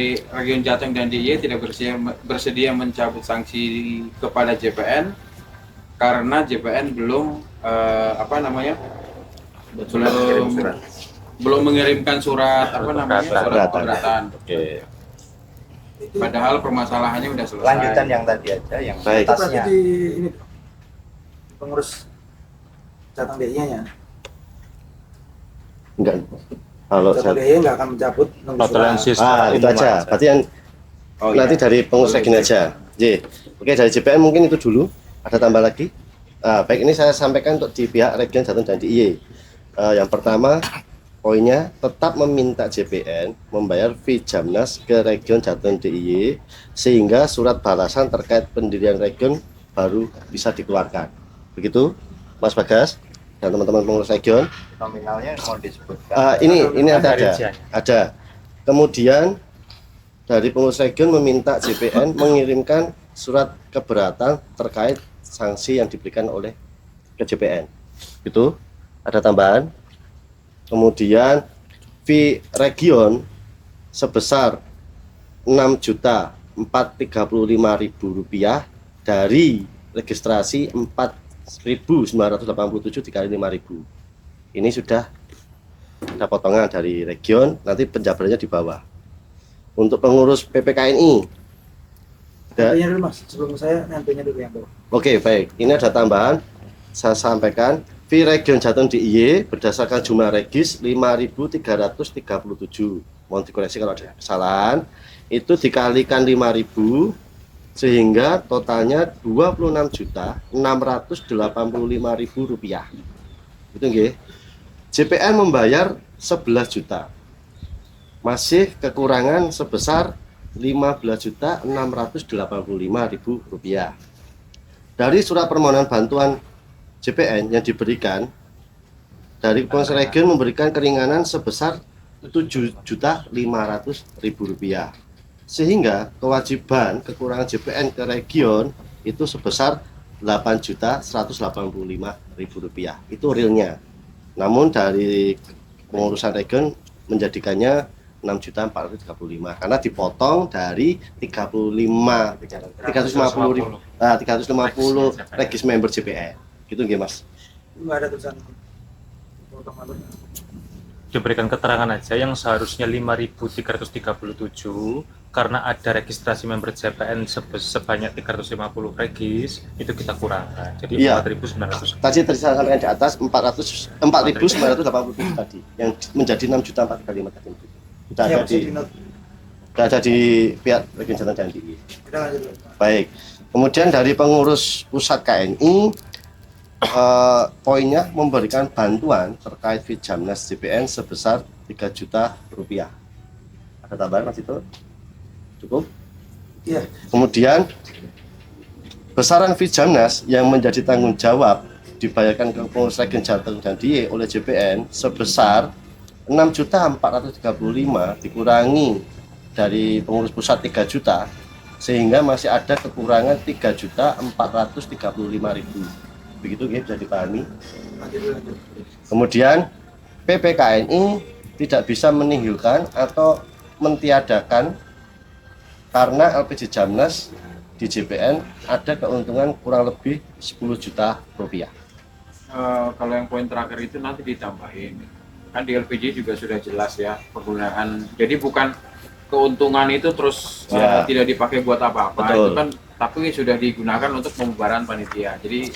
Jateng dan DIY tidak bersedia mencabut sanksi kepada JPN karena JPN belum belum mengirimkan surat keberatan. Oke. Padahal permasalahannya udah selesai. Lanjutan yang tadi aja, yang Baik. Itu berarti atasnya. di ini pengurus Jateng DIY-nya. Enggak. Kalau Jateng saya DIY nggak akan mencabut nunggu surat. itu aja. Berarti yang nanti dari pengurus region aja. J. Oke, dari JPN mungkin itu dulu. Ada tambah lagi? Baik, ini saya sampaikan untuk di pihak region Jateng dan DIY. Yang pertama, poinnya tetap meminta JPN membayar Vijamnas ke region Jateng DIY sehingga surat balasan terkait pendirian region baru bisa dikeluarkan. Begitu, Mas Bagas dan teman-teman pengurus region. Nominalnya mau disebutkan. Ini ada. Kemudian dari pengurus region meminta JPN mengirimkan surat keberatan terkait sanksi yang diberikan oleh ke JPN. Itu ada tambahan. Kemudian fee region sebesar Rp6.435.000 dari registrasi 4.987 dikali 5.000. Ini sudah ada potongan dari region, nanti penjabarannya di bawah. Untuk pengurus PPKNI, NP-nya dulu Mas, sebelum saya NP-nya dulu yang bawah. oke, baik. Ini ada tambahan. Saya sampaikan, fee region Jateng DIY berdasarkan jumlah regis 5.337. Mohon dikoreksi kalau ada kesalahan. Itu dikalikan 5.000 sehingga totalnya Rp26.685.000. Itu nggih. JPN membayar 11 juta. Masih kekurangan sebesar Rp15.685.000. Dari surat permohonan bantuan JPN yang diberikan dari pengurus region memberikan keringanan sebesar Rp7.500.000, sehingga kewajiban kekurangan JPN ke region itu sebesar Rp8.185.000. Itu realnya. Namun dari pengurusan region menjadikannya Rp6.435.000 karena dipotong dari 350 regis member JPN. Gitu nggih Mas. Nggak ada tulisan Diberikan keterangan aja yang seharusnya 5.337 karena ada registrasi member JPN sebanyak 350 regis, itu kita kurangkan. Jadi Iya. 4.900. Tadi saya sampaikan di atas 4.987 tadi yang menjadi 6.435 tadi. Sudah ada di pihak Region Jateng dan DI. Kita lanjut. Baik. Kemudian dari pengurus pusat KNI poinnya memberikan bantuan terkait Fitjamnas JPN sebesar 3 juta rupiah. Ada tambahan Mas itu? Cukup? Iya. Kemudian besaran Fitjamnas yang menjadi tanggung jawab dibayarkan ke pengurus Region Jateng dan DIY oleh JPN sebesar 6.435 dikurangi dari pengurus pusat 3 juta sehingga masih ada kekurangan 3.435.000. Begitu ya, bisa dipahami. Kemudian PPKNI tidak bisa menihilkan atau mentiadakan karena LPG Jamnas di JPN ada keuntungan kurang lebih 10 juta rupiah. Kalau yang poin terakhir itu nanti ditambahin. Kan di LPG juga sudah jelas ya penggunaan. Jadi bukan keuntungan itu terus Ya. tidak dipakai buat apa-apa. Betul. Itu kan tapi sudah digunakan untuk pembubaran panitia. Jadi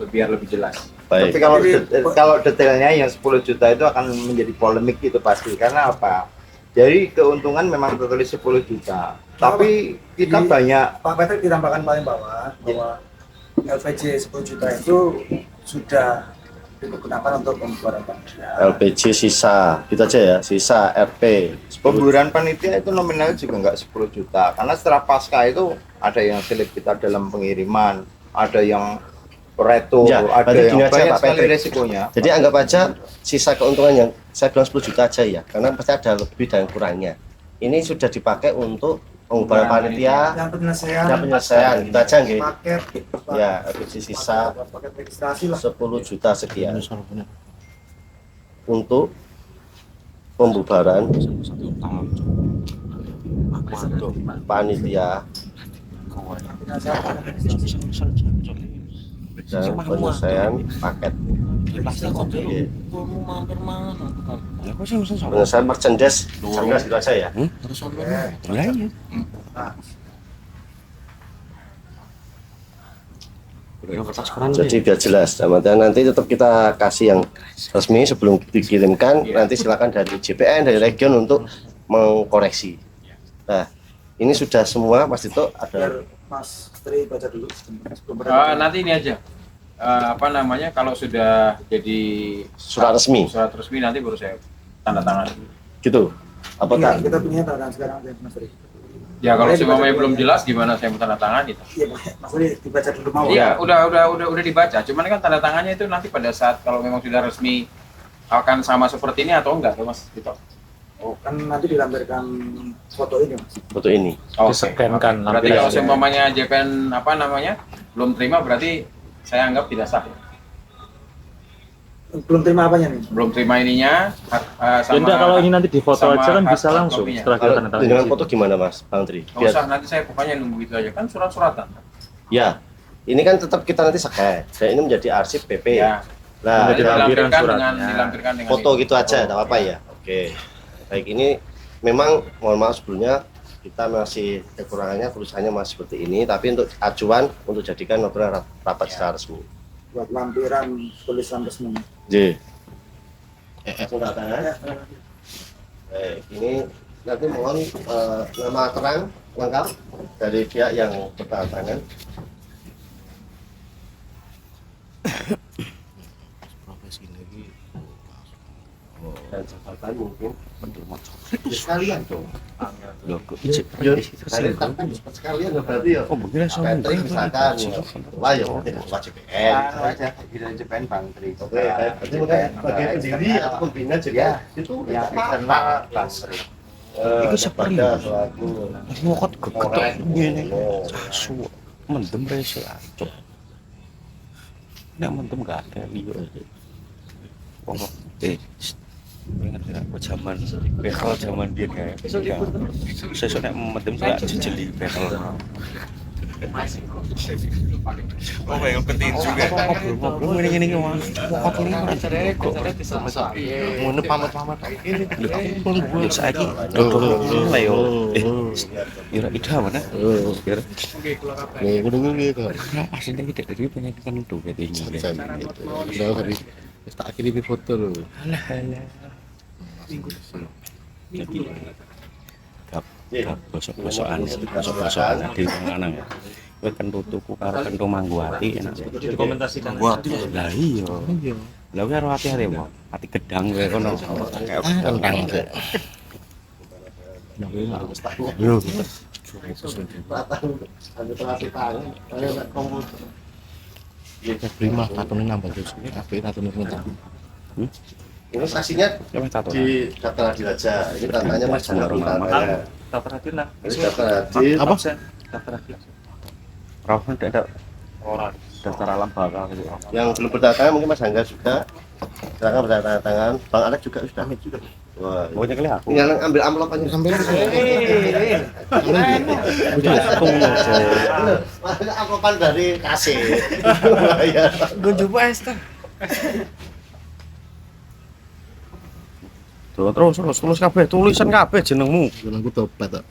biar lebih jelas. Tapi Baik. kalau detailnya yang 10 juta itu akan menjadi polemik itu pasti. Karena apa? Jadi keuntungan memang tertulis 10 juta. Tapi kita Di- banyak Pak Patrick ditambahkan paling bawah bahwa LPG 10 juta itu sudah digunakan untuk pembubaran panitia. LPG sisa, gitu aja ya, sisa RP 10 pembubaran panitia itu nominalnya juga nggak 10 juta. Karena setelah pasca itu ada yang selip kita dalam pengiriman, ada yang reto, Ya, ada berarti yang gini aja, banyak Pak sekali Patrick. resikonya. Jadi anggap aja sisa keuntungan yang saya bilang 10 juta aja ya, karena pasti ada lebih dan kurangnya. Ini sudah dipakai untuk pembubaran panitia Yang penyelesaian, dan penyelesaian, gitu aja nggih. paket, Ya, LPG sisa paket registrasi lah. 10 juta sekian untuk pembubaran panitia dan penyelesaian paket. Oke. Penyelesaian merchandise, sampai gitu aja ya. Jadi biar jelas, nanti tetap kita kasih yang resmi sebelum dikirimkan. Nanti silakan dari JPN, dari region untuk mengkoreksi. Nah, ini sudah semua, Mas Tito. Ada Biar Mas Tri baca dulu sebelum Nanti ini aja. Kalau sudah jadi surat resmi, surat resmi nanti baru saya tanda tangan. gitu. Apakah kita punya tanda sekarang ya, Mas Tri. Ya kalau Boleh semuanya dibaca belum dulu. jelas gimana saya mau tanda tangan gitu. Iya, Mas Tri dibaca dulu mau. Iya, udah dibaca. Cuman kan tanda tangannya itu nanti pada saat kalau memang sudah resmi akan sama seperti ini atau enggak, tuh Mas Tito? Oh, kan nanti dilampirkan foto ini, Mas. foto ini? Di-scan-kan Berarti lampiran. kalau seumpamanya JPN belum terima berarti saya anggap tidak sah. Belum terima apanya nih? Belum terima ininya Ya enggak, kalau ini nanti di foto sama aja kan hard bisa langsung copy-nya. setelah kita Kalau tanda tangan. dengan di foto sini. gimana, Mas Bang Tri? Nggak usah, nanti saya pokoknya nunggu itu aja kan surat-suratan. Ya, ini kan tetap kita nanti scan. Dan ini menjadi arsip PP. Ya. Nah, Menjadi dalam lampiran Dilampirkan dengan foto itu. gitu aja, tidak apa-apa ya. Oke. Baik, ini memang mohon maaf sebelumnya kita masih kekurangannya tulisannya masih seperti ini, tapi untuk acuan untuk jadikan novel rapat secara resmi. Buat lampiran tulisan resmi. J. Langsung tanda tangan. Baik, ini nanti mohon nama terang lengkap dari pihak yang bertanda tangan. Dan jabatan mungkin sekalian dong. Sekalian sekalian berarti ya. Oh, begini Patrick misalkan wah ya wajib aja tidak JPN Bang Tri. Oke, berarti mungkin bagian pendiri atau pembina juga itu Yang eksternal Bang Tri. itu seperti selaku Ngokot keketok ngene. Asu mendem rese acuk. Nek mendem gak ada liyo. Wong ingat ya aku zaman bekel zaman dia kayak sesuk nek mendem gak jejeli bekel. Oh, pengen penting juga. Ngobrol ngene iki wah. Pokok ini Ngono pamer-pamer. Lho saiki dodol lah yo. Ira ida mana? Ngono kok. Asline iki dari pengen kan dompet ini. Udah hari tak kirim foto lho. Gosok-gosokan di lanang. Kowe kentu tuku karo kentu Mangguwati enak. Dokumentasikan. Mangguwati lah iya. Lah kowe karo ati-ati mo. Ati gedang kowe kono. Kentang. Yo. Ya prima tatune nambah terus. Kabeh tatune kentang. Ilustrasinya Coba tato. di daftar adil aja. Ini katanya Mas Jana Pintana. Daftar adil lah. Ini daftar adil. Apa? Daftar adil. Rawan ada orang daftar alam bakal gitu. Yang belum berdatangan mungkin Mas Angga juga. Silakan berdatangan. Bang Alex juga sudah. Wah, Pokoknya kali aku. tinggal ambil amplop aja. Ambil. Amplopan dari kasir. Ya. Gue coba es tuh. Terus kabeh tulisan kabeh jenengmu. Jenengku dompet kok.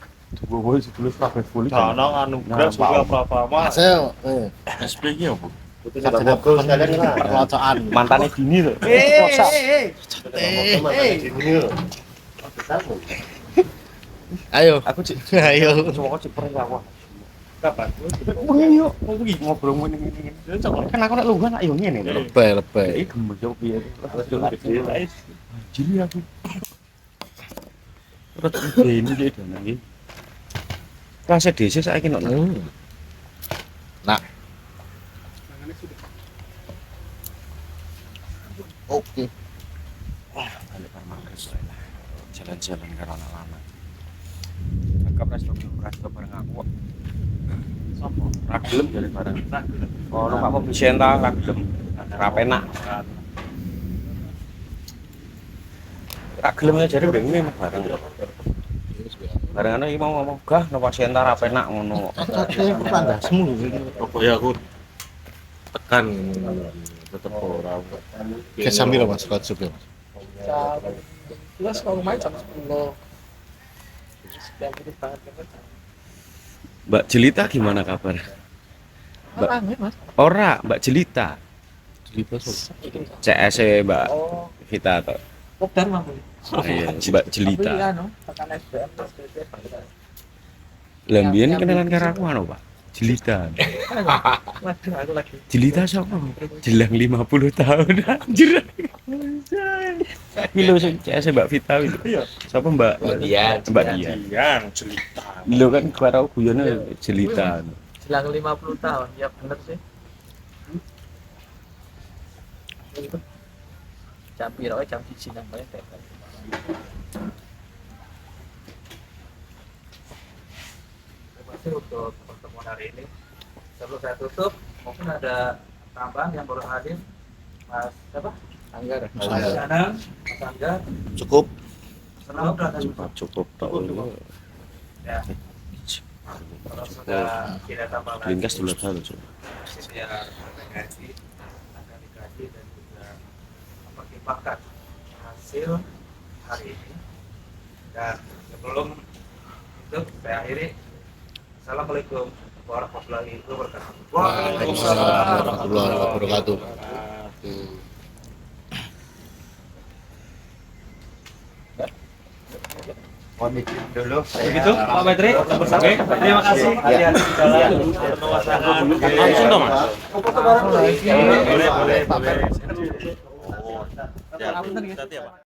Gue tulis kabeh full. Dana anugerah juga apa-apa. Mas. Saya SP iki opo? Sarjana bagus sekalian lah. perlocokan. Mantane Dini lho. Ayo. Aku cek Ayo. cuma cek pernah aku. Kapan? Wengi yo, iki ngobrol ngene. Kan aku nek lugan yo ngene lho. Lebay. Iki gemes yo piye. Jili aku. Terus ini dia dana iki. Rasa dhisik saiki nek. Nah. Oke. Balik ke Manggarai lah. Jalan-jalan karo anak lama. Cakep ras tok bareng aku. Sopo? Ra gelem jare bareng. Oh, numpak mobil Sienta ra gelem. Ra penak. Ra gelem ya jare mbeng meh bareng. Bareng iki mau ngomong gah numpak Sienta ra penak ngono. Tetanggasmu Apa ya aku tekan tetep ora. kesambil Mas kok juga Mas. Jelas kalau main jam 10. Sudah menit banget kan. Mbak Jelita gimana kabar? Mbak Rame, Mas. Ora, Mbak Jelita. Jelita sok. CS Mbak Oh, Vita to. Kopdar mah. Iya, Mbak Jelita. Tapi anu, tekan SBM terus BPM. Lah mbiyen kenalan karo aku anu, Pak. Jelita. Waduh, aku lagi. Jelita sapa? Jelang 50 tahun anjir. Iki lho sing CS Mbak Vita itu. Sapa Mbak? Mbak Dian. Dian cerita. Lho kan karo guyone Jelita. Jelang 50 tahun. Ya bener sih. Jam piro jam 1 nang bae tekan. Terima kasih untuk pertemuan hari ini. Sebelum saya tutup, mungkin ada tambahan yang baru hadir. Mas siapa? Anggar. Mas Anang, Mas Anggar. Cukup. Senang udah ada Cukup tok. ya. Kalau sudah tidak tambah lagi, Linkas dulu tahu. biar mengkaji, akan dikaji dan juga mempertimbangkan hasil hari ini. Dan sebelum itu saya akhiri. Assalamualaikum warahmatullahi wabarakatuh. Waalaikumsalam warahmatullahi wabarakatuh. Dulu Begitu Pak Badri. Oke, terima kasih. Hati-hati di jalan. Langsung dong, Mas. Boleh, boleh. Boleh. Hati-hati ya, Pak.